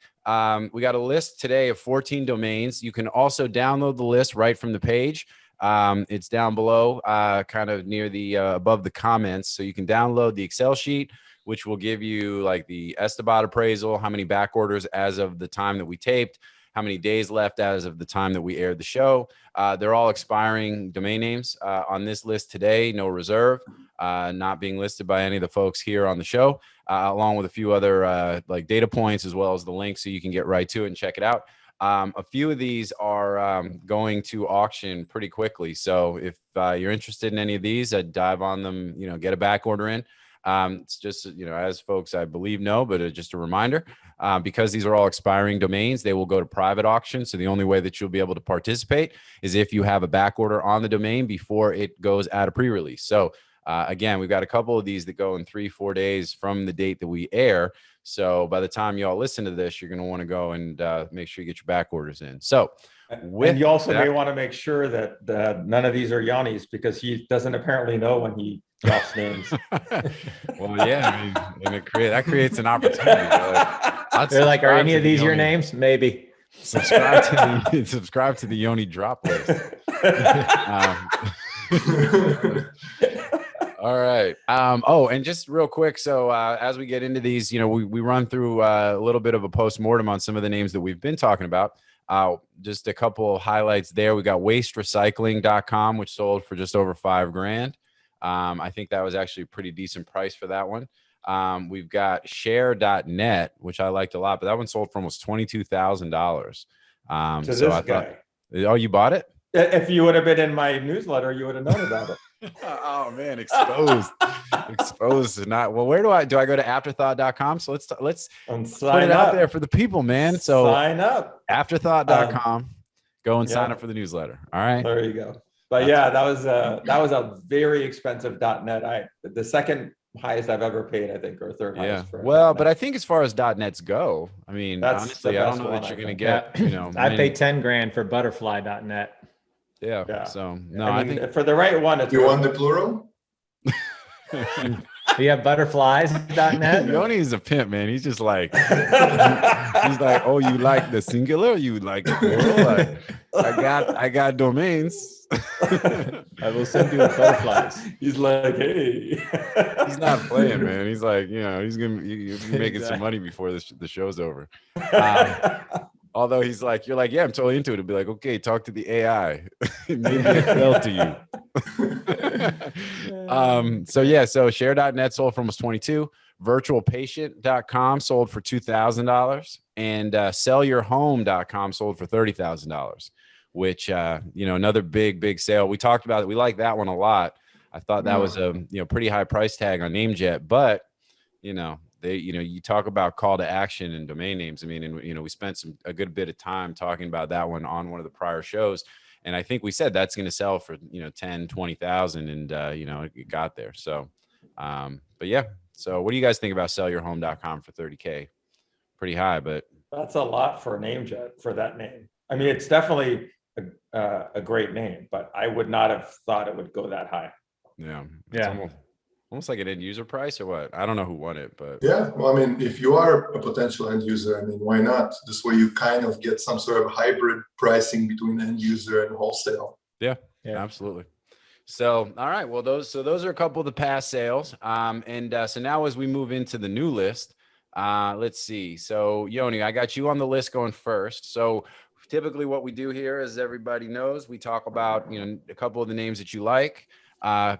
We got a list today of 14 domains. You can also download the list right from the page. It's down below, kind of near the above the comments. So you can download the Excel sheet, which will give you like the Esteban appraisal, how many back orders as of the time that we taped, how many days left as of the time that we aired the show. They're all expiring domain names on this list today, no reserve, not being listed by any of the folks here on the show, along with a few other like data points, as well as the link so you can get right to it and check it out. A few of these are going to auction pretty quickly. So if you're interested in any of these, I'd dive on them, get a back order in. It's just, as folks, I believe, know, but just a reminder, because these are all expiring domains, they will go to private auction. So the only way that you'll be able to participate is if you have a back order on the domain before it goes out of pre-release. So again, we've got a couple of these that go in 3-4 days from the date that we air. So by the time y'all listen to this, you're going to want to go and make sure you get your back orders in. So and you also may want to make sure that none of these are Yanni's, because he doesn't apparently know when he drops names. Well, yeah, and that creates an opportunity. They're like, are any of these your names? Maybe. Subscribe to the Yoni drop list. All right. And just real quick. So as we get into these, we run through a little bit of a post-mortem on some of the names that we've been talking about. Just a couple of highlights there. We got wasterecycling.com, which sold for just over $5,000. I think that was actually a pretty decent price for that one. We've got share.net, which I liked a lot, but that one sold for almost $22,000. Oh, you bought it? If you would have been in my newsletter, you would have known about it. Oh man, exposed to not. Well, where do I go to afterthought.com? So let's put it out there for the people, man. So sign up, afterthought.com. Go and sign up for the newsletter. All right. There you go. But that was a very expensive .net. The second highest I've ever paid, I think, or third highest. For well, but I think as far as .nets go, I mean, honestly, I don't know that you're going to get. I paid $10,000 for butterfly.net. Yeah. So no, I think for the right one, it's. You want the plural? Do you have butterflies.net? Yoni is a pimp, man. He's just like, he's like, oh, you like the singular? You like the plural? I got domains. I will send you butterflies. He's like, hey. He's not playing, man. He's like, he's gonna be making some money before the show's over. Although he's like, you're like, yeah, I'm totally into it. It'd be like, okay, talk to the AI. Maybe it fell to you. So share.net sold for almost 22. Virtualpatient.com sold for $2,000. And sellyourhome.com sold for $30,000, which, another big sale. We talked about it. We like that one a lot. I thought that was a, pretty high price tag on NameJet, but, you talk about call to action and domain names. I mean, and we spent a good bit of time talking about that one on one of the prior shows. And I think we said that's going to sell for, 10, 20,000 and, it got there. So, but yeah. So what do you guys think about sellyourhome.com for 30K? Pretty high, but. That's a lot for a NameJet for that name. I mean, it's definitely a great name, but I would not have thought it would go that high. Yeah. Yeah. Almost like an end user price or what? I don't know who won it, but yeah. Well, I mean, if you are a potential end user, I mean, why not? This way you kind of get some sort of hybrid pricing between end user and wholesale. Yeah, absolutely. So, all right. Well, those are a couple of the past sales. So now as we move into the new list, let's see. So Yoni, I got you on the list going first. So typically what we do here, as everybody knows, we talk about, a couple of the names that you like,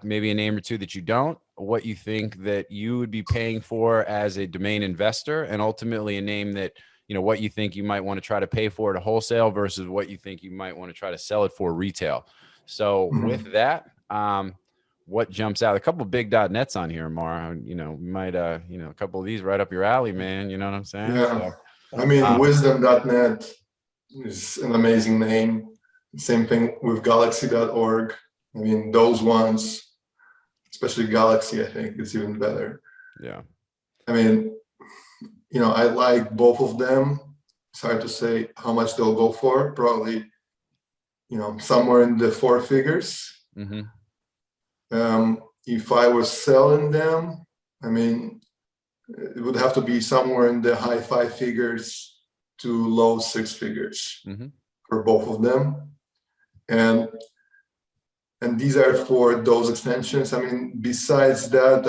maybe a name or two that you don't, what you think that you would be paying for as a domain investor, and ultimately a name that, you know, what you think you might want to try to pay for it at wholesale versus what you think you might want to try to sell it for retail. So with that, what jumps out? A couple of big .nets on here, Amar. You know, might you know, a couple of these right up your alley, man. You know what I'm saying? Yeah. So, I mean, wisdom.net is an amazing name. Same thing with galaxy.org. I mean, those ones, especially Galaxy, I think it's even better. Yeah. I mean, you know, I like both of them. It's hard to say how much they'll go for. Probably, you know, somewhere in the 4 figures. If I was selling them, I mean, it would have to be somewhere in the high 5 figures to low 6 figures for both of them. And these are for those extensions. I mean, besides that,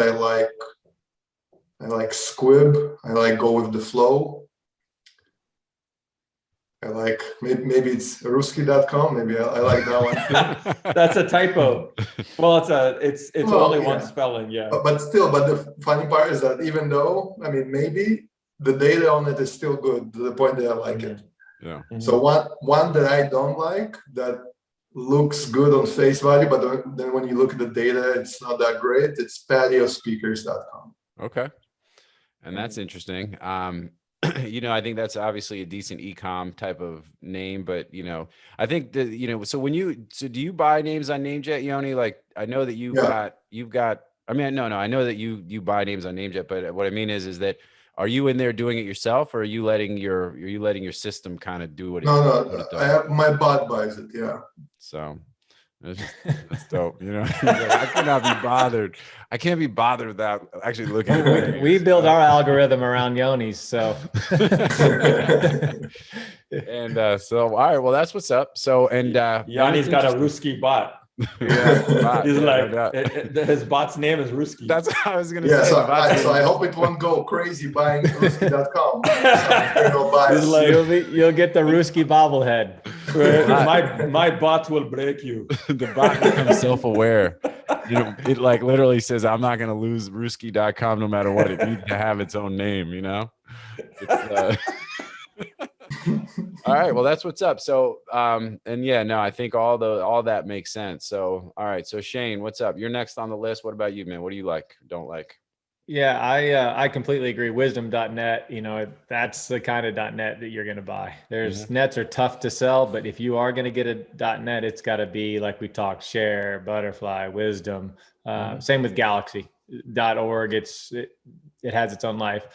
I like Squib. I like Go With The Flow. I like, maybe it's Ruski.com. Maybe I like that one too. That's a typo. Well, it's Well, only yeah. one spelling, yeah. But still, the funny part is that even though, I mean, maybe the data on it is still good to the point that I like it. Yeah. So one that I don't like, that looks good on face value, but then when you look at the data, it's not that great. It's patiospeakers.com. Okay. And that's interesting. You know, I think that's obviously a decent e-com type of name, but you know, I think that, you know, so do you buy names on NameJet, Yoni? Like, I know that you've got, I mean, no, I know that you buy names on NameJet, but what I mean is that, are you in there doing it yourself, or are you letting your system kind of do what it No, does? I have my bot buys it. Yeah. So that's dope. You know, I cannot be bothered. I can't be bothered without actually looking at it. We build our algorithm around Yoni's, so. And so, all right, well, that's what's up. So, and Yanni's got a Ruski bot. Yeah, He's like, his bot's name is Ruski. that's what I was gonna Yeah, say. so I hope it won't go crazy buying Ruski.com. He's like, you'll get the Ruski bobblehead. my bot will break you. The bot becomes self-aware. You know, it like literally says, I'm not gonna lose Ruski.com no matter what. It needs to have its own name, you know? It's, all right, well, that's what's up. So and yeah, no, I think all that makes sense. So all right, so Shane, what's up? You're next on the list. What about you, man? What do you like, don't like? Yeah, I completely agree. Wisdom.net, you know, that's the kind of .net that you're going to buy. There's nets are tough to sell, but if you are going to get a .net, it's got to be like we talked, Share, Butterfly, Wisdom. Same with Galaxy.org. It has its own life.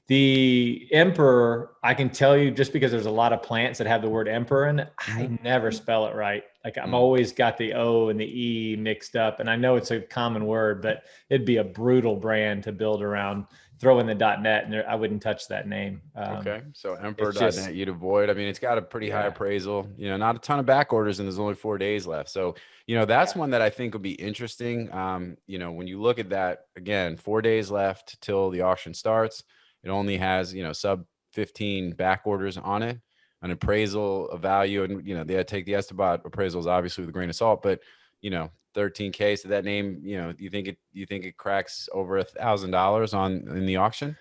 The Emperor, I can tell you, just because there's a lot of plants that have the word Emperor in it, I never spell it right. Like I'm always got the O and the E mixed up, and I know it's a common word, but it'd be a brutal brand to build around. Throw in the .net, and I wouldn't touch that name. Okay, so Emperor.net you'd avoid. I mean, it's got a pretty high appraisal. You know, not a ton of back orders, and there's only 4 days left. So, you know, that's one that I think would be interesting. You know, when you look at that, again, 4 days left till the auction starts. It only has, you know, sub 15 back orders on it, an appraisal of value. And, you know, they take the Esterbot appraisals obviously with a grain of salt, but, you know, 13K. So that name, you know, you think it cracks over $1,000 in the auction?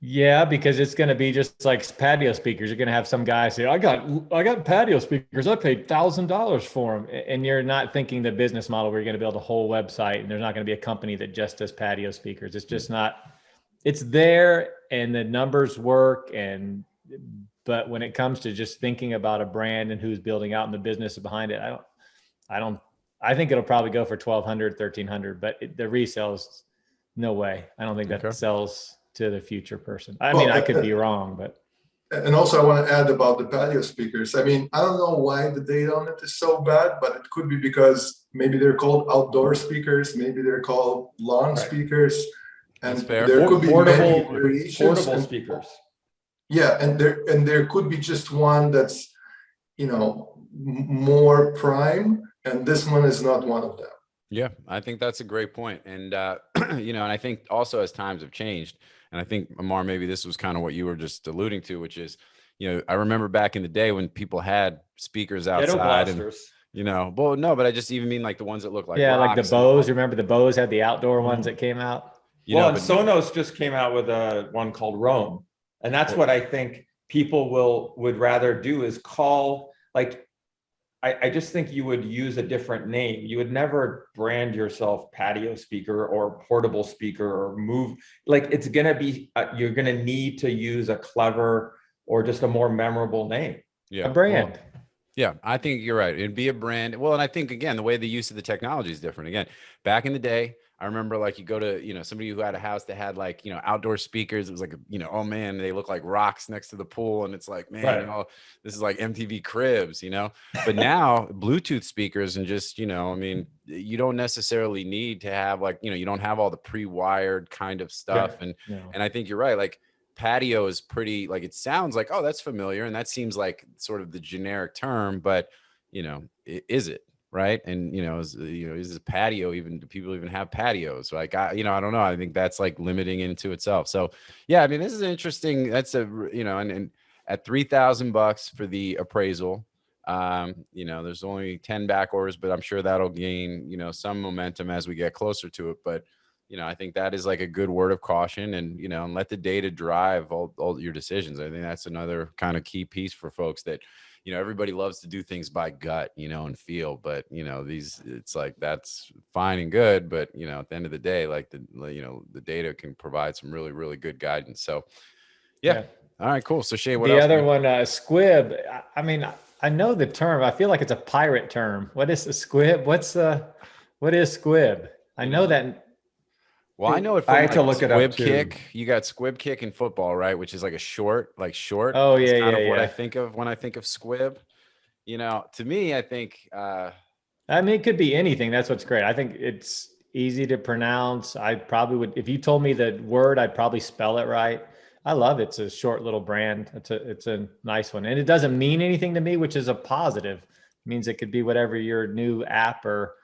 Yeah, because it's going to be just like patio speakers. You're going to have some guy say, I got patio speakers. I paid $1,000 for them. And you're not thinking the business model where you're going to build a whole website and there's not going to be a company that just does patio speakers. It's just not. It's there and the numbers work, but when it comes to just thinking about a brand and who's building out in the business behind it, I think it'll probably go for 1,200, 1,300, but the resales, no way. I don't think that sells to the future person. I mean, I could be wrong, but. And also I want to add about the patio speakers. I mean, I don't know why the data on it is so bad, but it could be because maybe they're called outdoor speakers. Maybe they're called lawn speakers. And there could be many variations. Portable speakers. Yeah, and there could be just one that's, you know, more prime, and this one is not one of them. Yeah, I think that's a great point. And you know, and I think also as times have changed, and I think Amar, maybe this was kind of what you were just alluding to, which is, you know, I remember back in the day when people had speakers outside and you know, well, no, but I just even mean like the ones that look like yeah, like the rocks. Bose. Remember the Bose had the outdoor ones that came out? You well, know, and but Sonos just came out with a one called Roam. And that's what I think people would rather do is call, like, I just think you would use a different name. You would never brand yourself patio speaker or portable speaker or move. Like, it's going to be, you're going to need to use a clever or just a more memorable name. yeah, A brand. Well, yeah, I think you're right. It'd be a brand. Well, and I think, again, the way the use of the technology is different. Again, back in the day, I remember like you go to, you know, somebody who had a house that had like, you know, outdoor speakers. It was like, you know, oh man, they look like rocks next to the pool. And it's like, man, Right. you know, this is like MTV Cribs, you know, but now Bluetooth speakers and just, you know, I mean, you don't necessarily need to have like, you know, you don't have all the pre-wired kind of stuff. Yeah. And I think you're right. Like, patio is pretty, like, it sounds like, oh, that's familiar, and that seems like sort of the generic term, but you know, is it right? And you know, is a patio, even, do people even have patios? Like, you know, I don't know. I think that's like limiting into itself. So yeah, I mean, this is interesting. That's a, you know, and at $3,000 for the appraisal, you know, there's only 10 back orders, but I'm sure that'll gain, you know, some momentum as we get closer to it. But you know, I think that is like a good word of caution, and, you know, and let the data drive all your decisions. I think that's another kind of key piece for folks that, you know, everybody loves to do things by gut, you know, and feel, but you know, it's like, that's fine and good, but you know, at the end of the day, like you know, the data can provide some really, really good guidance. So yeah. All right, cool. So Shay, what else? The other one, Squib. I mean, I know the term. I feel like it's a pirate term. What is a squib? What is squib? I know that. Well, I know it from I had to look it up squib too. kick. You got squib kick in football, right? Which is like a short. Oh That's yeah, kind of yeah, what yeah. I think of when I think of squib. You know, to me, I think. I mean, it could be anything. That's what's great. I think it's easy to pronounce. I probably would, if you told me the word, I'd probably spell it right. I love it. It's a short little brand. It's a nice one, and it doesn't mean anything to me, which is a positive. It means it could be whatever your new app or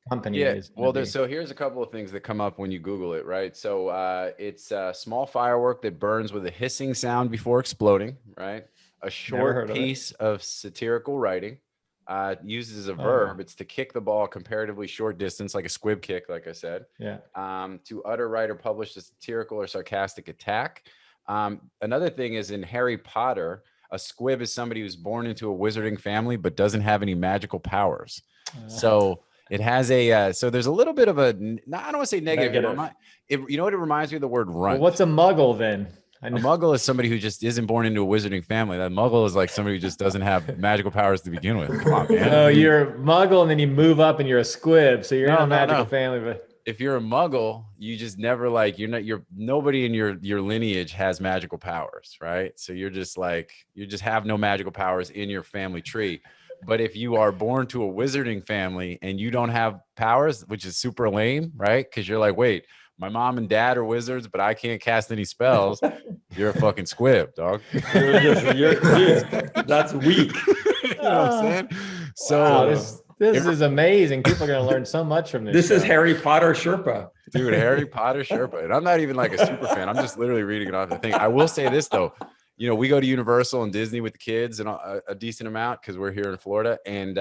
company is. Well, so here's a couple of things that come up when you Google it, right? So it's a small firework that burns with a hissing sound before exploding, right? A short piece of satirical writing. Uses a verb. It's to kick the ball a comparatively short distance, like a squib kick, like I said. Yeah. To utter, write, or publish a satirical or sarcastic attack. Another thing is in Harry Potter, a squib is somebody who's born into a wizarding family but doesn't have any magical powers. So it has a so there's a little bit of a, I don't want to say negative. You know what it reminds me of? The word runt. Well, what's a muggle then? A muggle is somebody who just isn't born into a wizarding family. That muggle is like somebody who just doesn't have magical powers to begin with. Come on, man. Oh, you're a muggle and then you move up and you're a squib. So you're in a magical family. But if you're a muggle, you just never like, nobody in your lineage has magical powers, right? So you're just like, you just have no magical powers in your family tree. But if you are born to a wizarding family and you don't have powers, which is super lame, right? Because you're like, wait, my mom and dad are wizards, but I can't cast any spells. You're a fucking squib, dog. That's weak. You know what I'm saying? So wow, this is amazing. People are going to learn so much from this. This is Harry Potter Sherpa. Dude, Harry Potter Sherpa. And I'm not even like a super fan. I'm just literally reading it off the thing. I will say this though. You know, we go to Universal and Disney with the kids and a decent amount because we're here in Florida. And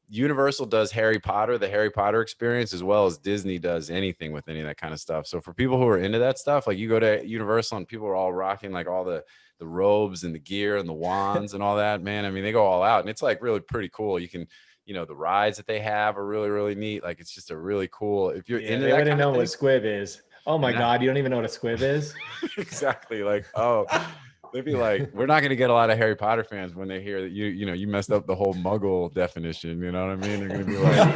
Universal does Harry Potter, the Harry Potter experience, as well as Disney does anything with any of that kind of stuff. So for people who are into that stuff, like you go to Universal and people are all rocking like all the robes and the gear and the wands and all that, man. I mean, they go all out and it's like really pretty cool. You can, you know, the rides that they have are really, really neat. Like it's just a really cool, if you're into that kind of thing. Know what squib is. Oh my God. You don't even know what a squib is? Exactly. Like, oh, they'd be like, we're not going to get a lot of Harry Potter fans when they hear that you messed up the whole muggle definition. You know what I mean? They're going to be like,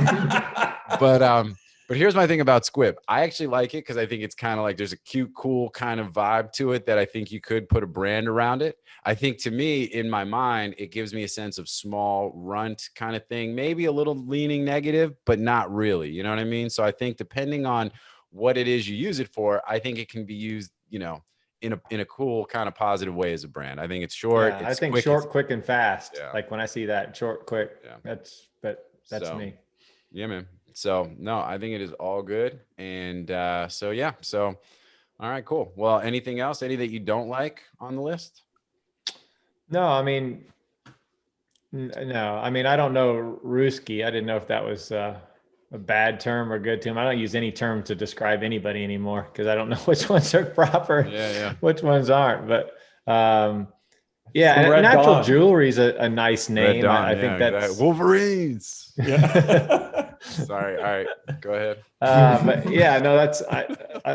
but here's my thing about squib. I actually like it because I think it's kind of like there's a cute, cool kind of vibe to it that I think you could put a brand around it. I think to me, in my mind, it gives me a sense of small runt kind of thing, maybe a little leaning negative, but not really. You know what I mean? So I think depending on what it is you use it for, I think it can be used, you know, in a cool kind of positive way as a brand. I think it's short. Yeah, it's I think quick, short, quick, and fast. Yeah. Like when I see that short, quick, that's me. Yeah, man. So no, I think it is all good. And so all right, cool. Well, anything else? Any that you don't like on the list? No, I mean, No, I mean, I don't know Ruski. I didn't know if that was a bad term or good term. I don't use any term to describe anybody anymore because I don't know which ones are proper, which ones aren't. But yeah, and Natural Jewelry is a nice name. I think that's Wolverines. Yeah. Sorry. All right, go ahead. But yeah, no, that's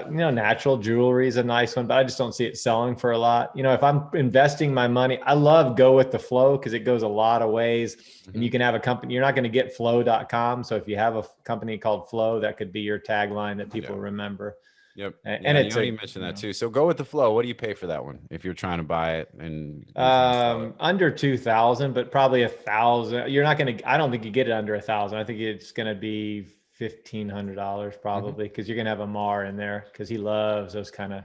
Natural Jewelry is a nice one, but I just don't see it selling for a lot. If I'm investing my money, I love Go with the Flow because it goes a lot of ways, and you can have a company. You're not going to get flow.com. So if you have a company called Flow, that could be your tagline that people remember. Yep. And it's you mentioned that too. So Go with the Flow. What do you pay for that one if you're trying to buy it? And under 2,000, but probably 1,000. You're not going to, I don't think you get it under 1,000. I think it's going to be $1,500 probably because you're going to have Amar in there because he loves those kind of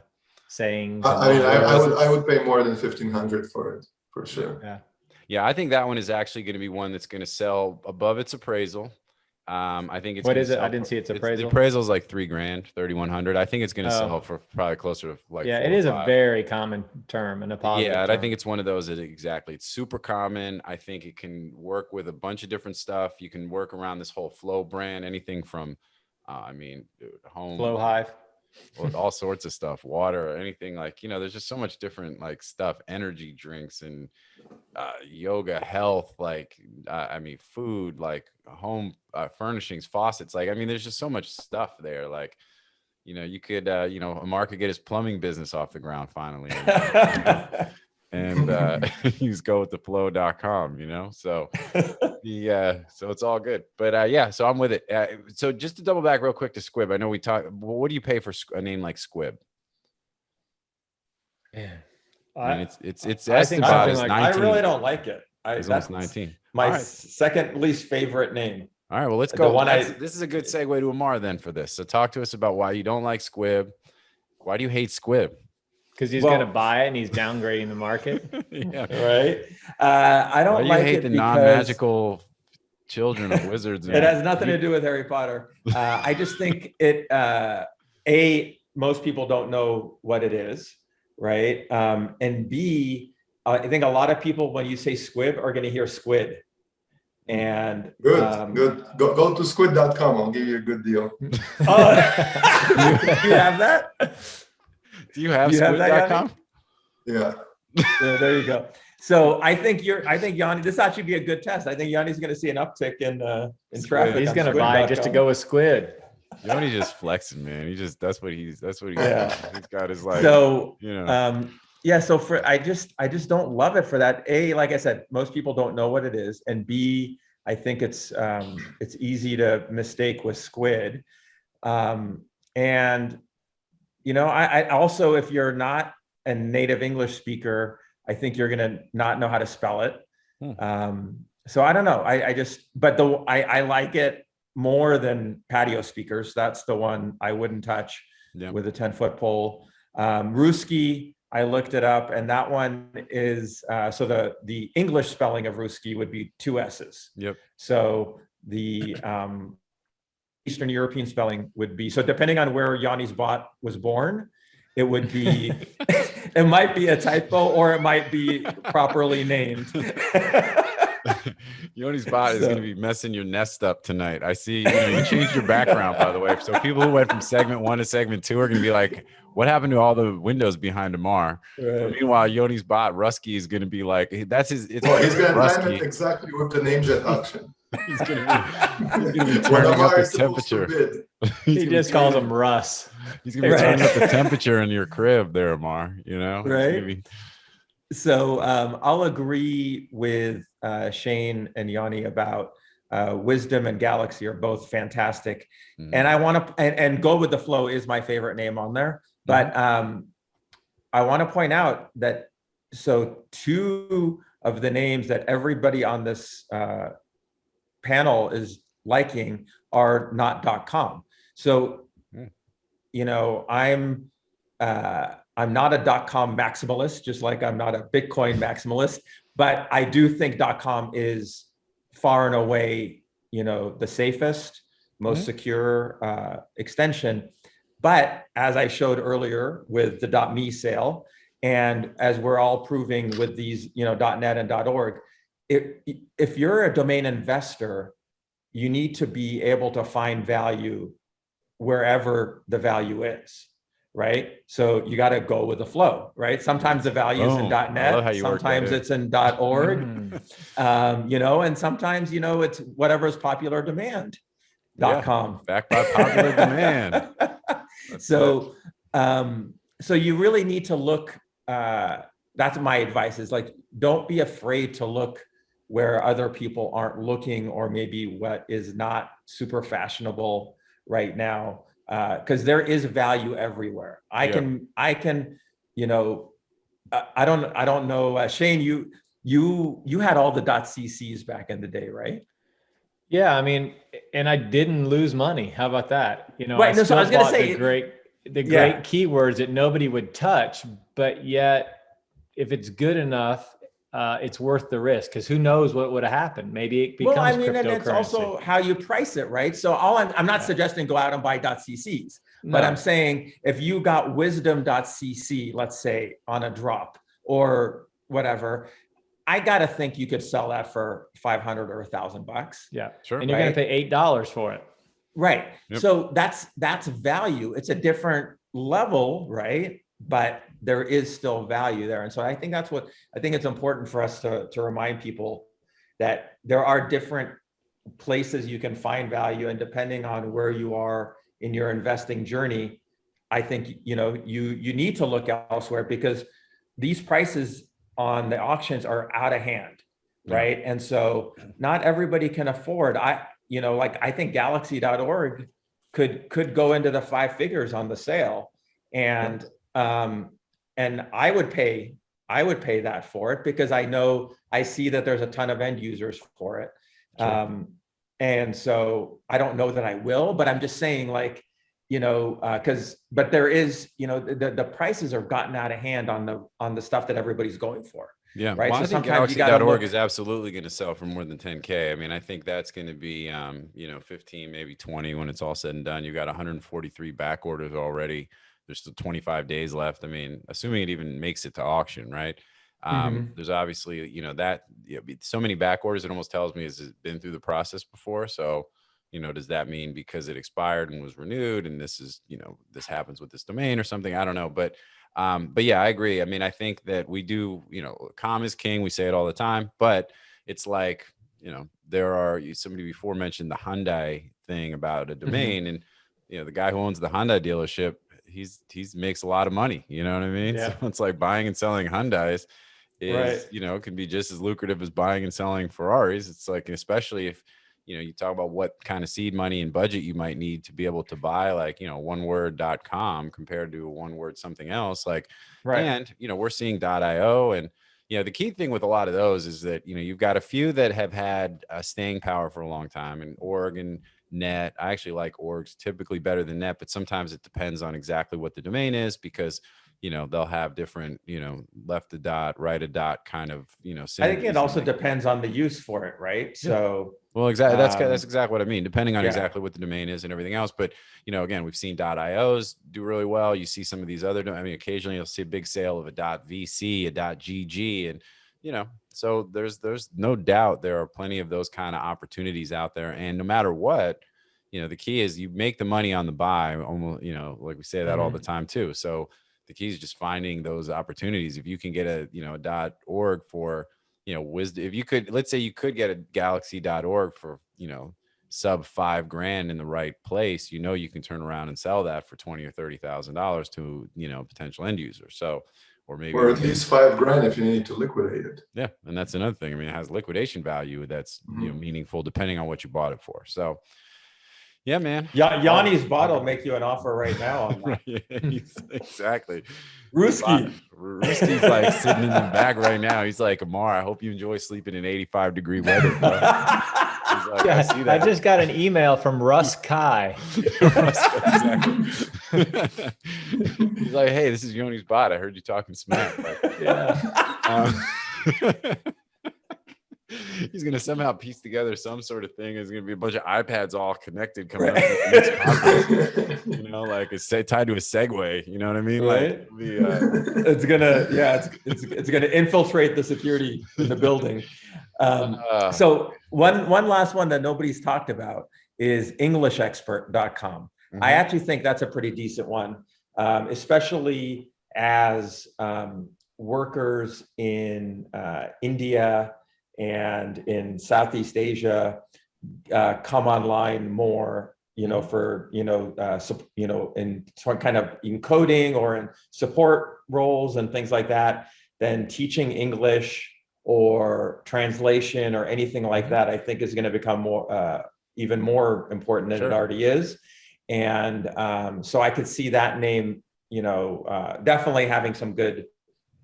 sayings. I would pay more than 1,500 for it for sure. Yeah. I think that one is actually going to be one that's going to sell above its appraisal. I think it's what is it? I didn't see its appraisal. The appraisal is like $3,000, 3,100. I think it's going to sell for probably closer to like. Yeah, it is a very common term and a positive. Yeah, and term. I think it's one of those that it's super common. I think it can work with a bunch of different stuff. You can work around this whole Flow brand, anything from, home Flow Hive. Well, all sorts of stuff, water, anything like, there's just so much different like stuff, energy drinks and yoga, health, like, food, like home furnishings, faucets. Like, there's just so much stuff there. Like, you could, Amar could get his plumbing business off the ground finally. And use gowiththeflow.com, so so it's all good. But so I'm with it. So just to double back real quick to Squib, I know we talked. What do you pay for a name like Squib? Yeah, it's I think about as 19. I really don't like it. That's 19. My second least favorite name. All right, well, let's go. This is a good segue to Amar then for this. So talk to us about why you don't like Squib. Why do you hate Squib? Because he's going to buy it and he's downgrading the market. Yeah, right. I don't like hate it the non-magical children of wizards. It has nothing to do with Harry Potter. I just think it. Most people don't know what it is, right? And B, I think a lot of people, when you say Squib, are going to hear squid. And good. Go to squid.com. I'll give you a good deal. You have that? Do you have squid.com? Yeah. There you go. So I think Yanni, this actually be a good test. I think Yanni's going to see an uptick in traffic. He's going to buy just to go with squid. Yanni just flexing, man. That's what he's got his life. So, so I just don't love it for that. A, like I said, most people don't know what it is. And B, I think it's easy to mistake with squid. I also, if you're not a native English speaker, I think you're going to not know how to spell it. So I don't know. I like it more than Patio Speakers. That's the one I wouldn't touch with a 10-foot pole. Ruski, I looked it up, and that one is, so the English spelling of Ruski would be 2 S's. Yep. So the Eastern European spelling would be, so depending on where Yanni's bot was born, it would be, it might be a typo or it might be properly named. Yanni's bot is going to be messing your nest up tonight. I see, you changed your background, by the way. So people who went from segment 1 to segment 2 are going to be like, what happened to all the windows behind Amar? Right. Meanwhile, Yanni's bot, Rusky, is going to be like, that's his. He's going to time it exactly with the name jet auction. He's going to be turning up the temperature. He just calls him Russ. He's going to be turning up the temperature in your crib there, Amar, Right. So I'll agree with Shane and Yanni about Wisdom and Galaxy are both fantastic. And I want to, and Go with the Flow is my favorite name on there. But I want to point out that, so 2 of the names that everybody on this panel is liking are not .com. So, I'm not a .com maximalist, just like I'm not a Bitcoin maximalist, but I do think .com is far and away, the safest, most secure extension. But as I showed earlier with the .me sale, and as we're all proving with these, .net and .org, if you're a domain investor, you need to be able to find value wherever the value is, right? So you got to go with the flow, right? Sometimes the value is in .net, sometimes it's in .org, you know, and sometimes, you know, it's whatever's popular demand.com. Backed by popular demand. So, so you really need to look, that's my advice, is like, don't be afraid to look where other people aren't looking, or maybe what is not super fashionable right now, because there is value everywhere. I can, you know, I don't know, Shane, you had all the .cc's back in the day, right? Yeah, I mean, and I didn't lose money. How about that? You know, right. I was going to say the great keywords that nobody would touch, but yet if it's good enough, it's worth the risk, because who knows what would have happened. Maybe it becomes cryptocurrency. And it's also how you price it, right? So I'm not suggesting go out and buy .cc's, but I'm saying if you got wisdom.cc, let's say, on a drop or whatever, I got to think you could sell that for $500 or $1,000. Yeah, sure. And you're going to pay $8 for it. Right. Yep. So that's value. It's a different level, right? But there is still value there. And so I think it's important for us to remind people that there are different places you can find value. And depending on where you are in your investing journey, I think, you know, you need to look elsewhere, because these prices on the auctions are out of hand, right? Yeah. And so not everybody can afford, I think galaxy.org could go into the 5 figures on the sale. And I would pay that for it, because I see that there's a ton of end users for it. Sure. And so I don't know that I will, but I'm just saying, like, you know, but there is, you know, the prices have gotten out of hand on the stuff that everybody's going for. Yeah. Right. Well, so I think Galaxy.org is absolutely going to sell for more than 10K. I mean, I think that's going to be, 15, maybe 20 when it's all said and done. You got 143 back orders already. There's still 25 days left. I mean, assuming it even makes it to auction, right? There's obviously, so many back orders. It almost tells me it's been through the process before. So, does that mean because it expired and was renewed, and this is, this happens with this domain or something? I don't know. But yeah, I agree. I mean, I think that we do, calm is king. We say it all the time, but it's like, somebody before mentioned the Hyundai thing about a domain, and, the guy who owns the Hyundai dealership, he's makes a lot of money. You know what I mean? Yeah. So it's like buying and selling Hyundais is, right. Can be just as lucrative as buying and selling Ferraris. It's like, especially if, you talk about what kind of seed money and budget you might need to be able to buy, like, oneword.com compared to a one word something else, like, right. And, we're seeing .io, and, the key thing with a lot of those is that, you've got a few that have had staying power for a long time, and org and net. I actually like orgs typically better than net, but sometimes it depends on exactly what the domain is, because they'll have different, left a dot, right a dot kind of, I think it also depends on the use for it, right? Yeah. So, well, exactly. That's exactly what I mean, depending on exactly what the domain is and everything else. But, again, we've seen .ios do really well. You see some of these other, occasionally you'll see a big sale of a .vc, a .gg, and, so there's no doubt there are plenty of those kind of opportunities out there. And no matter what, the key is you make the money on the buy, almost, like we say that all the time too. So the key is just finding those opportunities. If you can get a .org for, wisdom, if you could, let's say you could get a galaxy.org for, sub $5,000 in the right place, you can turn around and sell that for $20,000 or $30,000 to, potential end users. So, or at least $5,000 if you need to liquidate it. Yeah. And that's another thing. It has liquidation value that's meaningful depending on what you bought it for. So yeah, man. Yanni's bot will make you an offer right now on that. Exactly. Ruski's like sitting in the back right now. He's like, Amar, I hope you enjoy sleeping in 85-degree weather, bro. Like, yeah, I just got an email from Russ Kai. Exactly. He's like, hey, this is Yoni's bot. I heard you talking smack. Like, yeah. He's going to somehow piece together some sort of thing. There's going to be a bunch of iPads all connected coming up. Like it's tied to a Segway. You know what I mean? Right. Like it's going to infiltrate the security in the building. So one last one that nobody's talked about is EnglishExpert.com. Mm-hmm. I actually think that's a pretty decent one, especially as workers in India and in Southeast Asia come online more, for, in some kind of in coding or in support roles and things like that, then teaching English or translation or anything like that, I think is going to become more, even more important than it already is. And so I could see that name, definitely having some good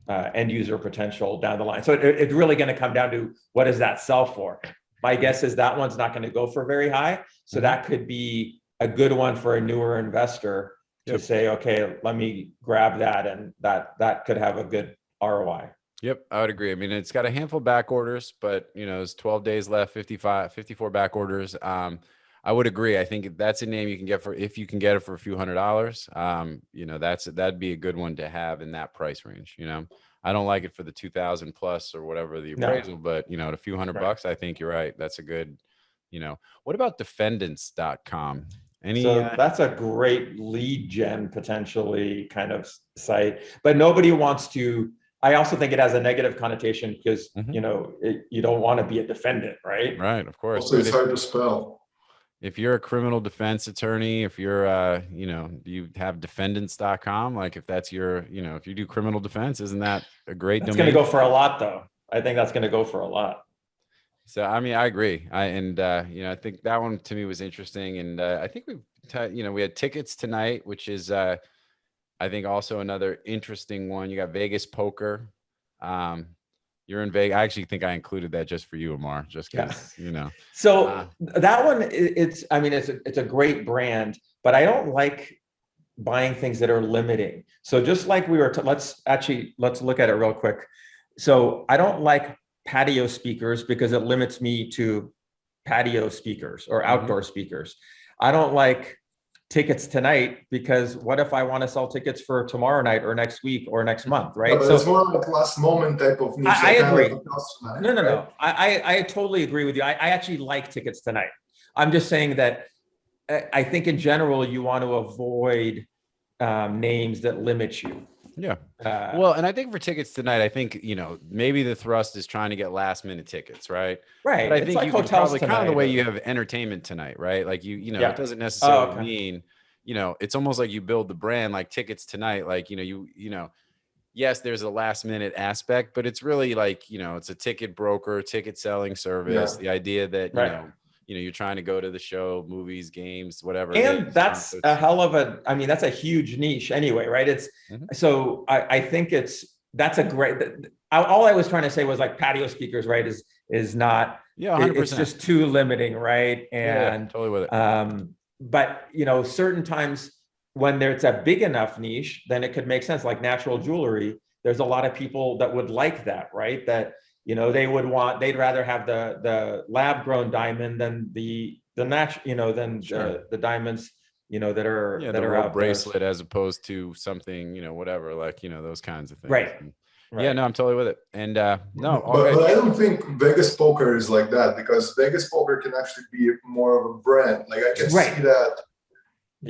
end user potential down the line. So it's really going to come down to what does that sell for? My guess is that one's not going to go for very high. So that could be a good one for a newer investor to say, okay, let me grab that, and that could have a good ROI. Yep, I would agree. I mean, it's got a handful of back orders, but there's 12 days left, 54 back orders. I would agree. I think that's a name you can get if you can get it for a few $100s. That'd be a good one to have in that price range. I don't like it for the 2,000 plus or whatever the appraisal, but at a few $100, I think you're right. That's a good, what about defendants.com? So that's a great lead gen potentially kind of site, but nobody wants to. I also think it has a negative connotation because, you don't want to be a defendant, right? Right, of course. Also, it's hard to spell. If you're a criminal defense attorney, if you're, you have defendants.com, like if that's your, if you do criminal defense, isn't that a great domain? It's going to go for a lot, though. I think that's going to go for a lot. So, I mean, I agree. I think that one to me was interesting. And I think we had tickets tonight, which is, I think also another interesting one. You got Vegas Poker. You're in Vegas. I actually think I included that just for you, Amar, just because, So that one, it's a great brand, but I don't like buying things that are limiting. So just like we were, let's look at it real quick. So I don't like patio speakers because it limits me to patio speakers or outdoor speakers. I don't like tickets tonight because what if I want to sell tickets for tomorrow night or next week or next month, right? Yeah, but so it's more like last moment type of niche. I agree. No. I totally agree with you. I actually like tickets tonight. I'm just saying that I think in general you want to avoid names that limit you. Yeah. Well, and I think for tickets tonight, I think, maybe the thrust is trying to get last minute tickets, right? Right. But I think like you could probably kind of the way you have entertainment tonight, right? Like it doesn't necessarily mean, it's almost like you build the brand like tickets tonight. Like, yes, there's a last minute aspect, but it's really like, it's a ticket broker, ticket selling service. The idea that, you're trying to go to the show, movies, games, whatever. And that's a hell of that's a huge niche anyway, right? It's so I think that's a great, all I was trying to say was like patio speakers, right? Is not, 100%. It's just too limiting, right? And totally with it. But certain times when it's a big enough niche, then it could make sense. Like natural jewelry, there's a lot of people that would like that, right? That they'd rather have the lab grown diamond than the natural, than the diamonds, that are that are out bracelet as opposed to something, whatever, like, those kinds of things. Right. Yeah, no, I'm totally with it. And no, but I don't think Vegas Poker is like that, because Vegas Poker can actually be more of a brand. Like I can see that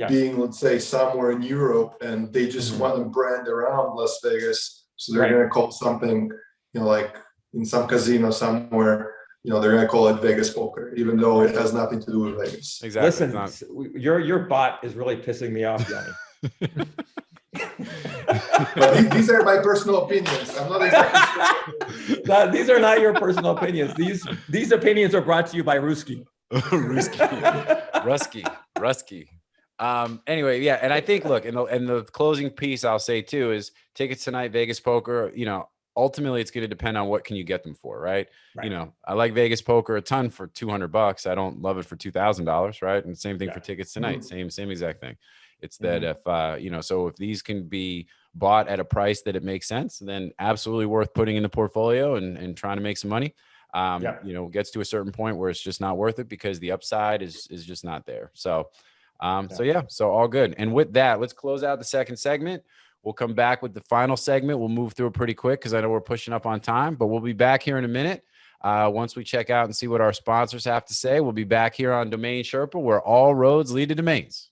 being, let's say, somewhere in Europe, and they just want to brand around Las Vegas, so they're going to call something, like in some casino somewhere, they're going to call it Vegas Poker, even though it has nothing to do with Vegas. Exactly. Listen, your bot is really pissing me off, Johnny. But these are my personal opinions. I'm not exactly sure. These are not your personal opinions. These opinions are brought to you by Ruski. Rusky. Anyway, yeah, and I think, look, and the closing piece I'll say too is tickets tonight, Vegas Poker. Ultimately, it's going to depend on what can you get them for, right? I like Vegas Poker a ton for $200. I don't love it for $2,000, right? And same thing for tickets tonight. Same exact thing. It's that if so if these can be bought at a price that it makes sense, then absolutely worth putting in the portfolio and trying to make some money. Gets to a certain point where it's just not worth it because the upside is just not there. So so all good. And with that, let's close out the second segment. We'll come back with the final segment. We'll move through it pretty quick because I know we're pushing up on time, but we'll be back here in a minute. Once we check out and see what our sponsors have to say, we'll be back here on Domain Sherpa, where all roads lead to domains.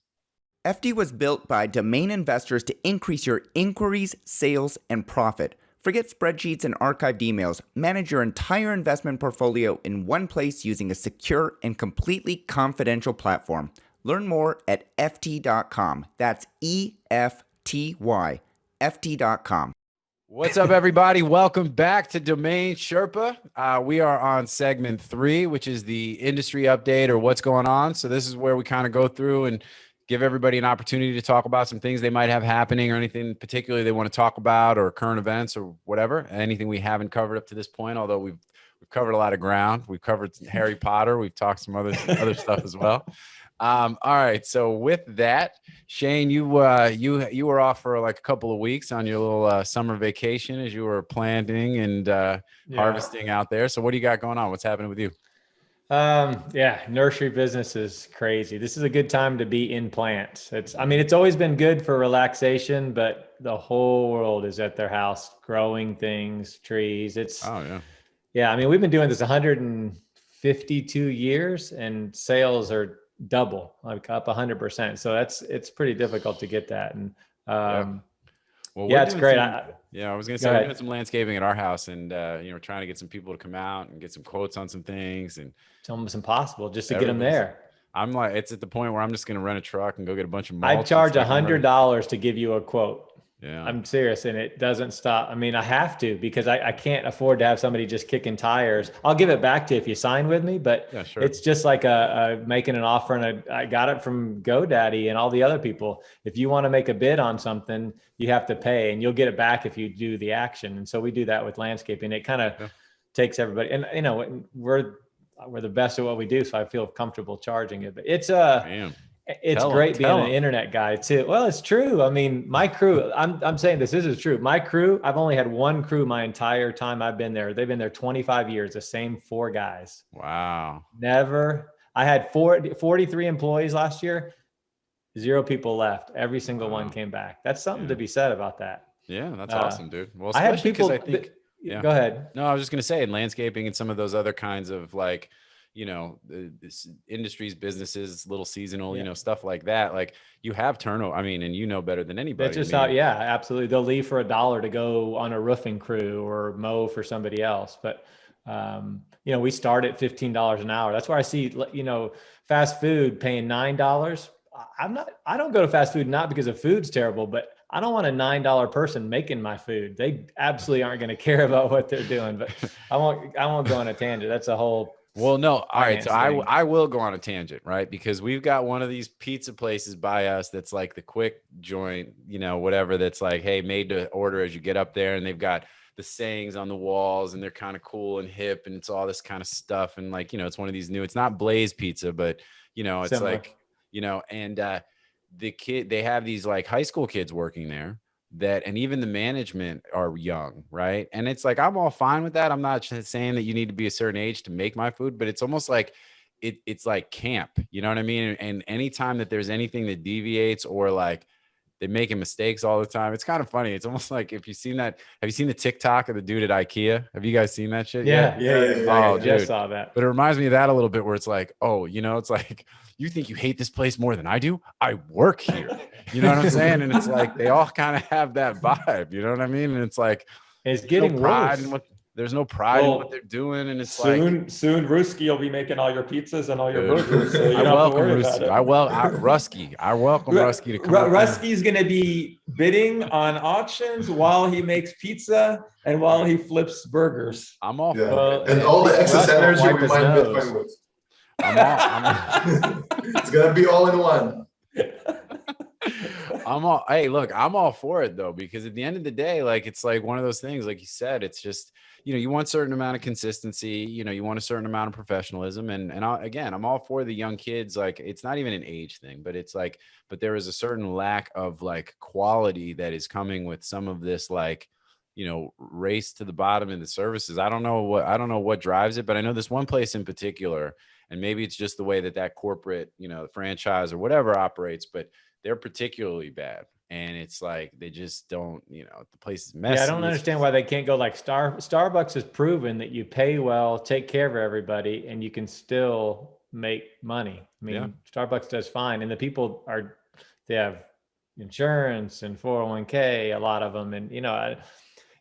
FD was built by domain investors to increase your inquiries, sales, and profit. Forget spreadsheets and archived emails. Manage your entire investment portfolio in one place using a secure and completely confidential platform. Learn more at FT.com. That's EFTY, FT.com. What's up, everybody? Welcome back to Domain Sherpa. We are on segment 3, which is the industry update or what's going on. So this is where we kind of go through and give everybody an opportunity to talk about some things they might have happening or anything particularly they want to talk about or current events or whatever. Anything we haven't covered up to this point, although we've covered a lot of ground. We've covered Harry Potter. We've talked some other stuff as well. All right. So with that, Shane, you were off for like a couple of weeks on your little summer vacation as you were planting and harvesting out there. So what do you got going on? What's happening with you? Nursery business is crazy. This is a good time to be in plants. It's always been good for relaxation, but the whole world is at their house growing things, trees. We've been doing this 152 years and sales are double, like up 100%. So it's pretty difficult to get that. And it's great. I was going to say we're doing some landscaping at our house and, trying to get some people to come out and get some quotes on some things. And it's almost impossible just to get them there. I'm like, it's at the point where I'm just going to rent a truck and go get a bunch of mulch. I charge $100 to give you a quote. Yeah, I'm serious. And it doesn't stop. I have to, because I can't afford to have somebody just kicking tires. I'll give it back to you if you sign with me, but It's just like a making an offer. And I got it from GoDaddy and all the other people. If you want to make a bid on something, you have to pay and you'll get it back if you do the action. And so we do that with landscaping. It kind of takes everybody, and we're the best at what we do. So I feel comfortable charging it, but it's it's great being an internet guy too. Well, it's true. My crew, I'm saying this is true. My crew, I've only had one crew my entire time I've been there. They've been there 25 years, the same 4 guys. Wow. Never. I had 43 employees last year. 0 people left. Every single one came back. That's something to be said about that. Yeah, that's awesome, dude. Well, I had people. I think, Go ahead. No, I was just going to say in landscaping and some of those other kinds of like, this industries, businesses, little seasonal, stuff like that. Like you have turnover. And better than anybody. That's just absolutely. They'll leave for $1 to go on a roofing crew or mow for somebody else. But, we start at $15 an hour. That's where I see, fast food paying $9. I don't go to fast food, not because the food's terrible, but I don't want a $9 person making my food. They absolutely aren't going to care about what they're doing, but I won't go on a tangent. That's a whole. Well, no. All right. So I will go on a tangent, right? Because we've got one of these pizza places by us that's like the quick joint, whatever, that's like, hey, made to order as you get up there. And they've got the sayings on the walls and they're kind of cool and hip and it's all this kind of stuff. And like, it's one of these new, it's not Blaze Pizza, but it's similar. Like, and they have these like high school kids working there and even the management are young, right? And it's like, I'm all fine with that. I'm not saying that you need to be a certain age to make my food, but it's almost like it's like camp, you know what I mean? And anytime that there's anything that deviates or like they're making mistakes all the time, it's kind of funny. It's almost like have you seen the TikTok of the dude at IKEA? Have you guys seen that shit? Yeah. Oh, dude. I just saw that. But it reminds me of that a little bit where it's like, it's like, you think you hate this place more than I do? I work here. You know what I'm saying? And it's like, they all kind of have that vibe. You know what I mean? And it's like, it's getting worse. There's no pride in what they're doing. And it's soon Ruski will be making all your pizzas and all your burgers. So you don't have to worry about it. I welcome Rusky to come. Ruski's going to be bidding on auctions while he makes pizza and while he flips burgers. I'm all for it. And all the excess energy we might Bitcoin with. It's going to be all in one. I'm all for it though, because at the end of the day, like, it's like one of those things, like you said, it's just, you want a certain amount of consistency, you want a certain amount of professionalism. And I'm all for the young kids. Like, it's not even an age thing, but it's like, but there is a certain lack of like quality that is coming with some of this, like, race to the bottom in the services. I don't know what drives it, but I know this one place in particular, and maybe it's just the way that corporate, the franchise or whatever operates, but they're particularly bad. And it's like, they just don't, the place is messy. Yeah, I don't understand why they can't go like Starbucks has proven that you pay well, take care of everybody, and you can still make money. I mean, Starbucks does fine. And the people they have insurance and 401k, a lot of them. And,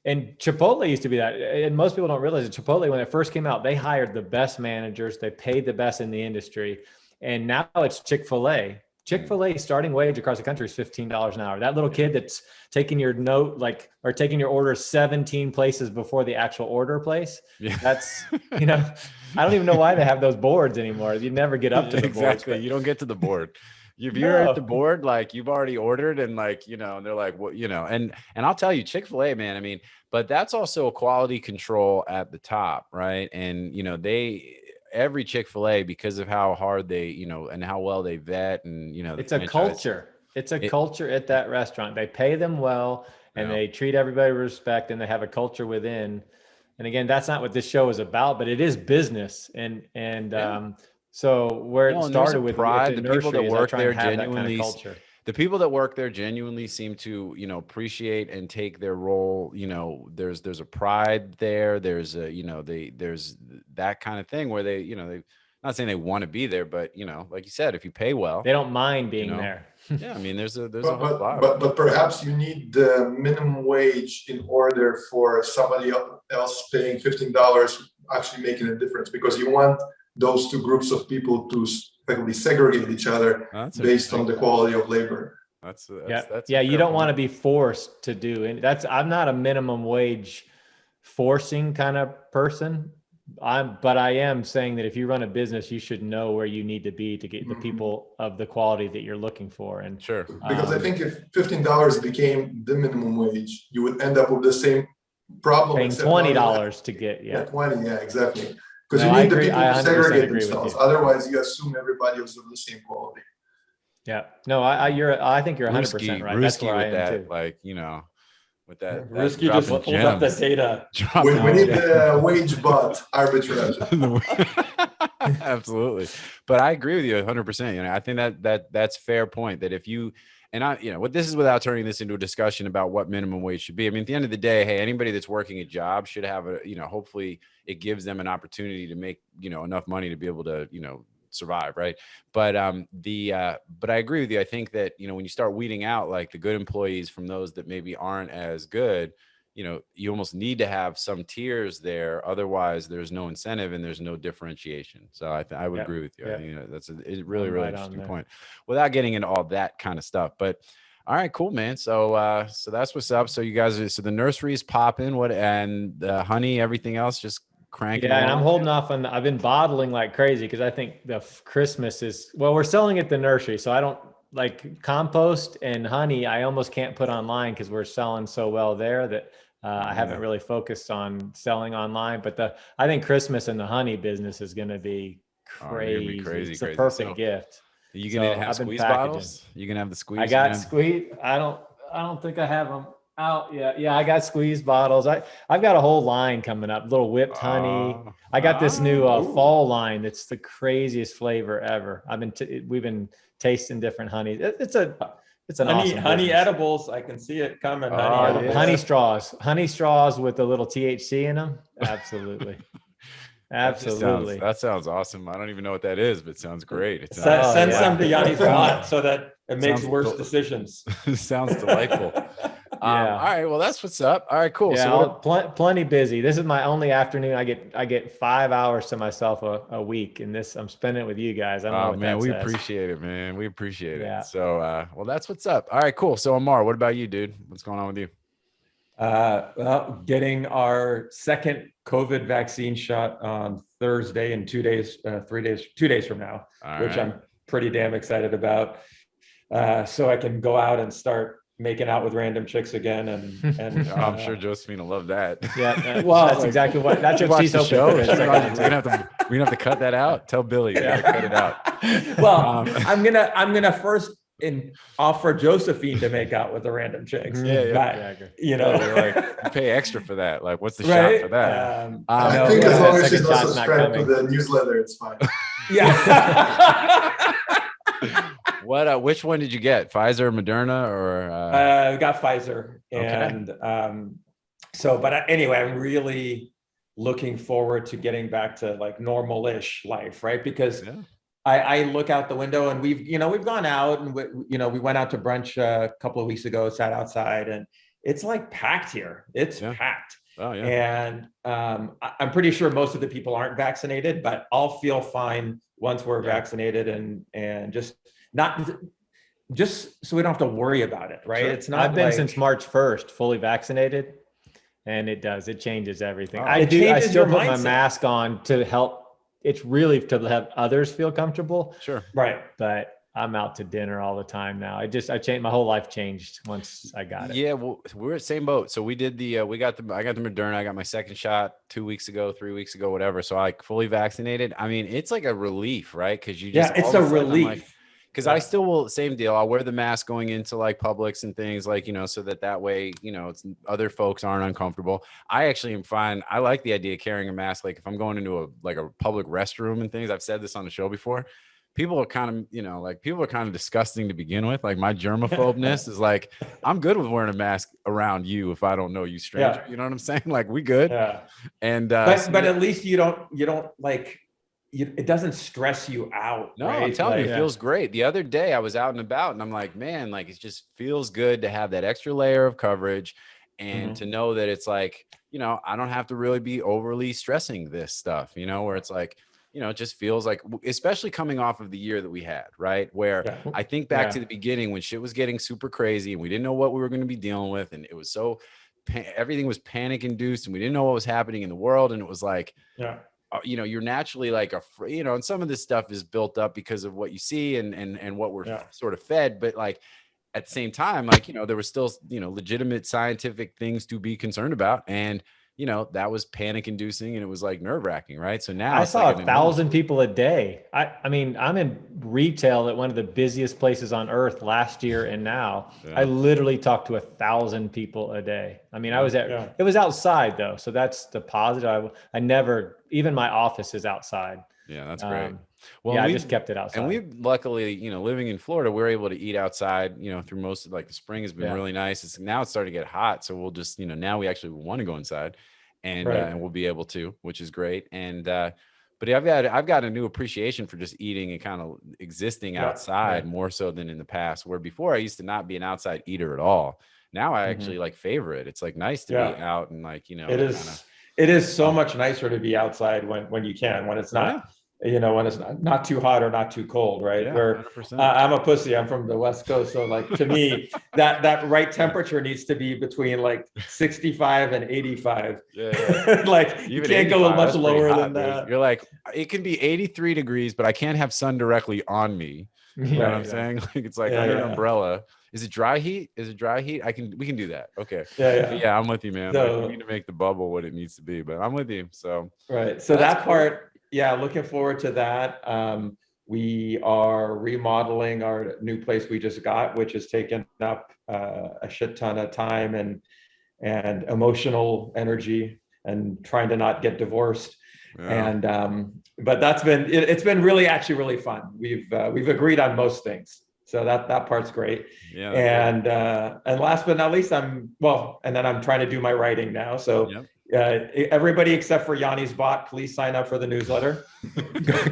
and Chipotle used to be that. And most people don't realize that Chipotle, when it first came out, they hired the best managers. They paid the best in the industry. And now it's Chick-fil-A. Chick-fil-A starting wage across the country is $15 an hour. That little kid that's taking your note, or taking your order 17 places before the actual order place. Yeah. That's, I don't even know why they have those boards anymore. You never get up to the board. Exactly. You don't get to the board. If you're at the board, like you've already ordered and like, and they're like, what, and I'll tell you, Chick-fil-A, man, I mean, but that's also a quality control at the top. Right. And, every Chick-fil-A, because of how hard they, and how well they vet and, it's a culture. It's a culture at that restaurant. They pay them well and they treat everybody with respect, and they have a culture within. And again, that's not what this show is about, but it is business. So where it started with pride, the people that work there genuinely, the people that work there genuinely seem to, appreciate and take their role. There's a pride there. There's there's that kind of thing where they, they're not saying they want to be there, but like you said, if you pay well, they don't mind being there. Yeah, I mean, there's a but perhaps you need the minimum wage in order for somebody else paying $15 actually making a difference, because you want those two groups of people to effectively segregate each other based on the quality of labor. That's you don't want to be forced to do it. I'm not a minimum wage forcing kind of person. But I am saying that if you run a business, you should know where you need to be to get the people of the quality that you're looking for. And sure, because I think if $15 became the minimum wage, you would end up with the same problem. Paying $20 to get 20, exactly. Because you need the people to segregate themselves. Otherwise, you assume everybody is of the same quality. Yeah. No, I think you're 100% right. That's where I am too. Like, with that. Risky just pulled up the data. We need the wage bot arbitrage. Absolutely. But I agree with you 100%. I think that's fair point, that if you, and what this is without turning this into a discussion about what minimum wage should be. I mean, at the end of the day, hey, anybody that's working a job should have hopefully it gives them an opportunity to make, enough money to be able to, survive. Right. But but I agree with you. I think that, when you start weeding out like the good employees from those that maybe aren't as good, you almost need to have some tiers there. Otherwise there's no incentive and there's no differentiation. So I would agree with you. I think that's a really interesting point without getting into all that kind of stuff. But all right, cool, man. So that's what's up. So you guys, so the nursery is popping, and honey, everything else just cranking. Yeah, and I'm holding off on. I've been bottling like crazy because I think the Christmas is. Well, we're selling at the nursery, so I don't like compost and honey. I almost can't put online because we're selling so well there that I haven't really focused on selling online. But I think Christmas and the honey business is going to be crazy. It's a perfect gift. Are you gonna have squeeze bottles? You gonna have the squeeze? I got squeeze. I don't think I have them out yet. Yeah, I got squeeze bottles. I've got a whole line coming up. Little whipped honey. I got this new fall line. That's the craziest flavor ever. We've been tasting different honeys. It's an awesome honey edibles. I can see it coming. Honey straws with a little THC in them. Absolutely. Absolutely. That sounds awesome. I don't even know what that is, but it sounds great. Send some to Yanni Vermont so that it makes worse decisions. Sounds delightful. All right. Well, that's what's up. All right, cool. Yeah, so plenty busy. This is my only afternoon. I get 5 hours to myself a week, and I'm spending it with you guys. I don't know what man, we appreciate it, man. We appreciate it. So, well, that's what's up. All right, cool. So, Amar, what about you, dude? What's going on with you? Well, getting our second COVID vaccine shot on Thursday in 2 days, 2 days from now, which I'm pretty damn excited about. So I can go out and start making out with random chicks again, and I'm sure Josephine will love that. Yeah, well, that's exactly what she's hoping for. We're gonna have to cut that out. Tell Billy you gotta cut it out. Well, I'm gonna first offer Josephine to make out with the random chicks. You pay extra for that. Like, what's the shot for that? I think as long as she's not subscribed to the newsletter, it's fine. Yeah. What? Which one did you get? Pfizer, Moderna, or? We got Pfizer, and but anyway, I'm really looking forward to getting back to like normal-ish life, right? Because I look out the window, and we've gone out, and we went out to brunch a couple of weeks ago, sat outside, and it's like packed here. It's packed. Oh yeah. And I'm pretty sure most of the people aren't vaccinated, but I'll feel fine once we're vaccinated, and just so we don't have to worry about it, right? Sure. It's not. I've been since March 1st fully vaccinated, and it changes everything. Oh, I still put my mask on to help. It's really to have others feel comfortable. Sure. Right. But I'm out to dinner all the time now. I changed, my whole life changed once I got it. Yeah, well, we're at the same boat. So we did I got the Moderna. I got my second shot 2 weeks ago, 3 weeks ago, whatever. So I fully vaccinated. I mean, it's like a relief, right? Because you just it's a relief. Because I still will, same deal. I'll wear the mask going into like Publix and things like, so that way, it's other folks aren't uncomfortable. I actually am fine. I like the idea of carrying a mask. Like if I'm going into a public restroom and things, I've said this on the show before. People are kind of, disgusting to begin with. Like my germaphobeness is like, I'm good with wearing a mask around you if I don't know you, stranger. You know what I'm saying? Like we good. Yeah. And but at least you don't like. It doesn't stress you out. No, right? I'm telling you, it feels great. The other day I was out and about, and I'm like, man, like it just feels good to have that extra layer of coverage, and to know that it's like, I don't have to really be overly stressing this stuff, where it's like, it just feels like, especially coming off of the year that we had, right? Where I think back to the beginning when shit was getting super crazy and we didn't know what we were going to be dealing with, and it was so everything was panic induced, and we didn't know what was happening in the world, and it was like, you're naturally like and some of this stuff is built up because of what you see and what we're sort of fed, but like at the same time, like, there was still, legitimate scientific things to be concerned about, and that was panic inducing, and it was like nerve wracking, right? So now I saw 1,000 people a day. I mean, I'm in retail at one of the busiest places on earth last year, and now I literally talked to 1,000 people a day. I mean, it was outside though, so that's the positive. I never, even my office is outside. Yeah, that's great. Well, I just kept it outside. And we luckily, living in Florida, we're able to eat outside, through most of like the spring has been really nice. Now it's starting to get hot. So we'll just, now we actually want to go inside and we'll be able to, which is great. And, but I've got a new appreciation for just eating and kind of existing outside more so than in the past, where before I used to not be an outside eater at all. Now I actually like favor it. It's like nice to be out and like, it is so much nicer to be outside when you can, when it's not, when it's not too hot or not too cold, right? Yeah, where I'm a pussy, I'm from the West Coast. So like, to me, that right temperature needs to be between like 65 and 85. Like you can't go much lower than that. Dude. You're like, it can be 83 degrees, but I can't have sun directly on me. You know what I'm saying? Like it's like under an umbrella. Is it dry heat? We can do that. Okay. Yeah, I'm with you, man. So, we need to make the bubble what it needs to be, but I'm with you. So so that part, looking forward to that. We are remodeling our new place we just got, which has taken up a shit ton of time and emotional energy, and trying to not get divorced. And but that's been it's been actually really fun. We've agreed on most things. So that part's great. And last but not least, and then I'm trying to do my writing now. So everybody except for Yanni's bot, please sign up for the newsletter.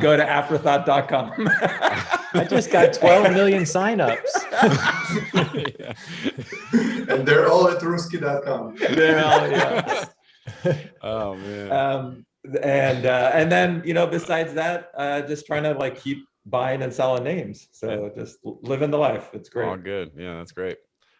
Go to afterthought.com. I just got 12 million signups. And they're all at Ruski.com. They're all, oh man. And then, besides that, just trying to like keep buying and selling names. So just living the life. It's great. Oh, good. Yeah, that's great.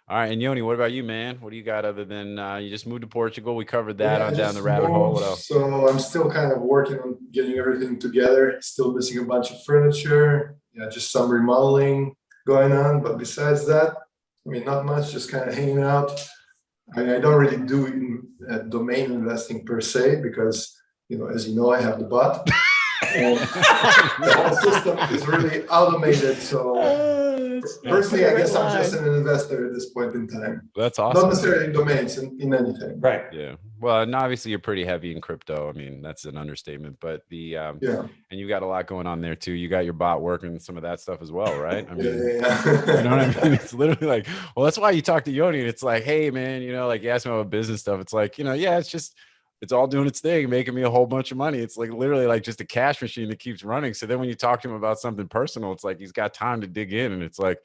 All right. And Yoni, what about you, man? What do you got other than you just moved to Portugal? We covered that on down the rabbit hole. What else? So I'm still kind of working on getting everything together. Still missing a bunch of furniture. Just some remodeling going on. But besides that, I mean, not much, just kind of hanging out. I don't really do domain investing per se, because, as you know, I have the bot. And the whole system is really automated. So personally, I guess I'm just an investor at this point in time. That's awesome. Not necessarily in domains, in anything. Right. Yeah. Well, and obviously you're pretty heavy in crypto. I mean, that's an understatement, but Yeah. and you got a lot going on there too. You got your bot working, some of that stuff as well, right? I mean, Yeah. you know what I mean? It's literally like, well, that's why you talk to Yoni. And it's like, hey man, you know, like you ask me about business stuff. It's like, you know, yeah, it's all doing its thing, making me a whole bunch of money. It's like literally like just a cash machine that keeps running. So then when you talk to him about something personal, it's like he's got time to dig in. And it's like,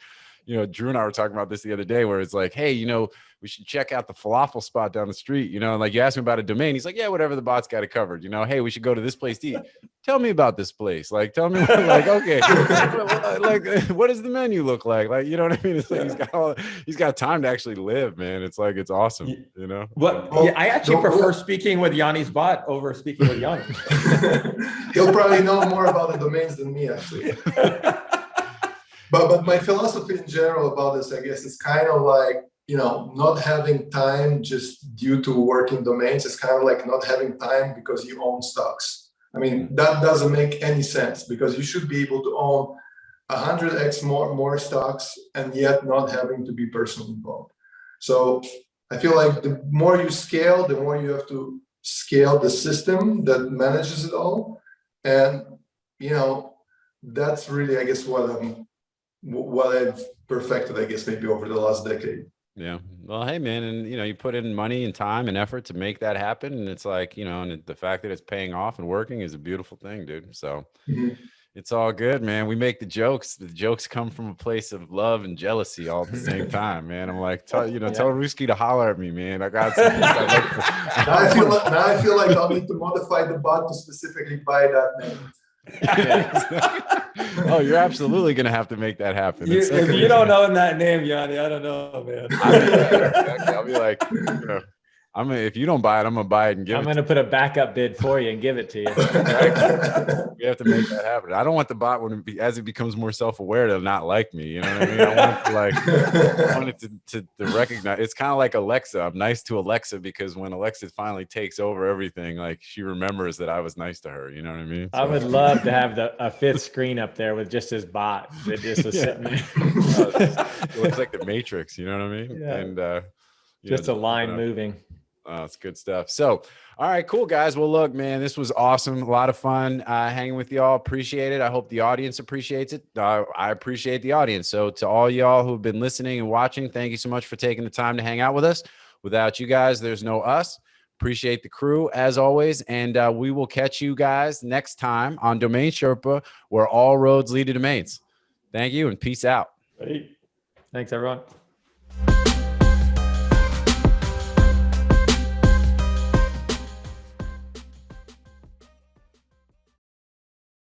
you know, Drew and I were talking about this the other day where it's like, hey, you know, we should check out the falafel spot down the street, you know, and like you asked me about a domain. He's like, yeah, whatever, the bot's got it covered. You know, hey, we should go to this place to eat. Tell me about this place. Like, tell me, like, okay, like, what does the menu look like? Like, you know what I mean? It's like he's got time to actually live, man. It's like, it's awesome, you know? Well, yeah, I actually prefer speaking with Yanni's bot over speaking with Yanni. He'll probably know more about the domains than me, actually. But my philosophy in general about this, I guess, is kind of like, you know, not having time just due to working domains. It's kind of like not having time because you own stocks. I mean, that doesn't make any sense because you should be able to own 100x more stocks and yet not having to be personally involved. So I feel like the more you scale, the more you have to scale the system that manages it all. And, you know, that's really, I guess, what I've perfected, I guess, maybe over the last decade. Yeah. Well, hey, man, and you know, you put in money and time and effort to make that happen, and it's like, you know, and the fact that it's paying off and working is a beautiful thing, dude. So it's all good, man. We make the jokes. The jokes come from a place of love and jealousy all at the same time, man. I'm like, tell Ruski to holler at me, man. I got some. Now I feel like I'll need to modify the bot to specifically buy that name. Oh, you're absolutely gonna have to make that happen. If you don't know that name, Yanni, I don't know, man. I'll be like, you know, if you don't buy it, I'm gonna buy it and give it. I'm gonna put a backup bid for you and give it to you. We have to make that happen. I don't want the bot as it becomes more self-aware to not like me. You know what I mean? I want it to recognize. It's kind of like Alexa. I'm nice to Alexa because when Alexa finally takes over everything, like she remembers that I was nice to her. You know what I mean? So, I would love to have a fifth screen up there with just his bot that just was sitting there. It looks like the Matrix. You know what I mean? Yeah. And just a line moving. It's good stuff. So, all right, cool guys. Well, look, man, this was awesome. A lot of fun hanging with y'all. Appreciate it. I hope the audience appreciates it. I appreciate the audience. So to all y'all who've been listening and watching, thank you so much for taking the time to hang out with us. Without you guys, there's no us. Appreciate the crew as always. And we will catch you guys next time on Domain Sherpa, where all roads lead to domains. Thank you and peace out. Thanks, everyone.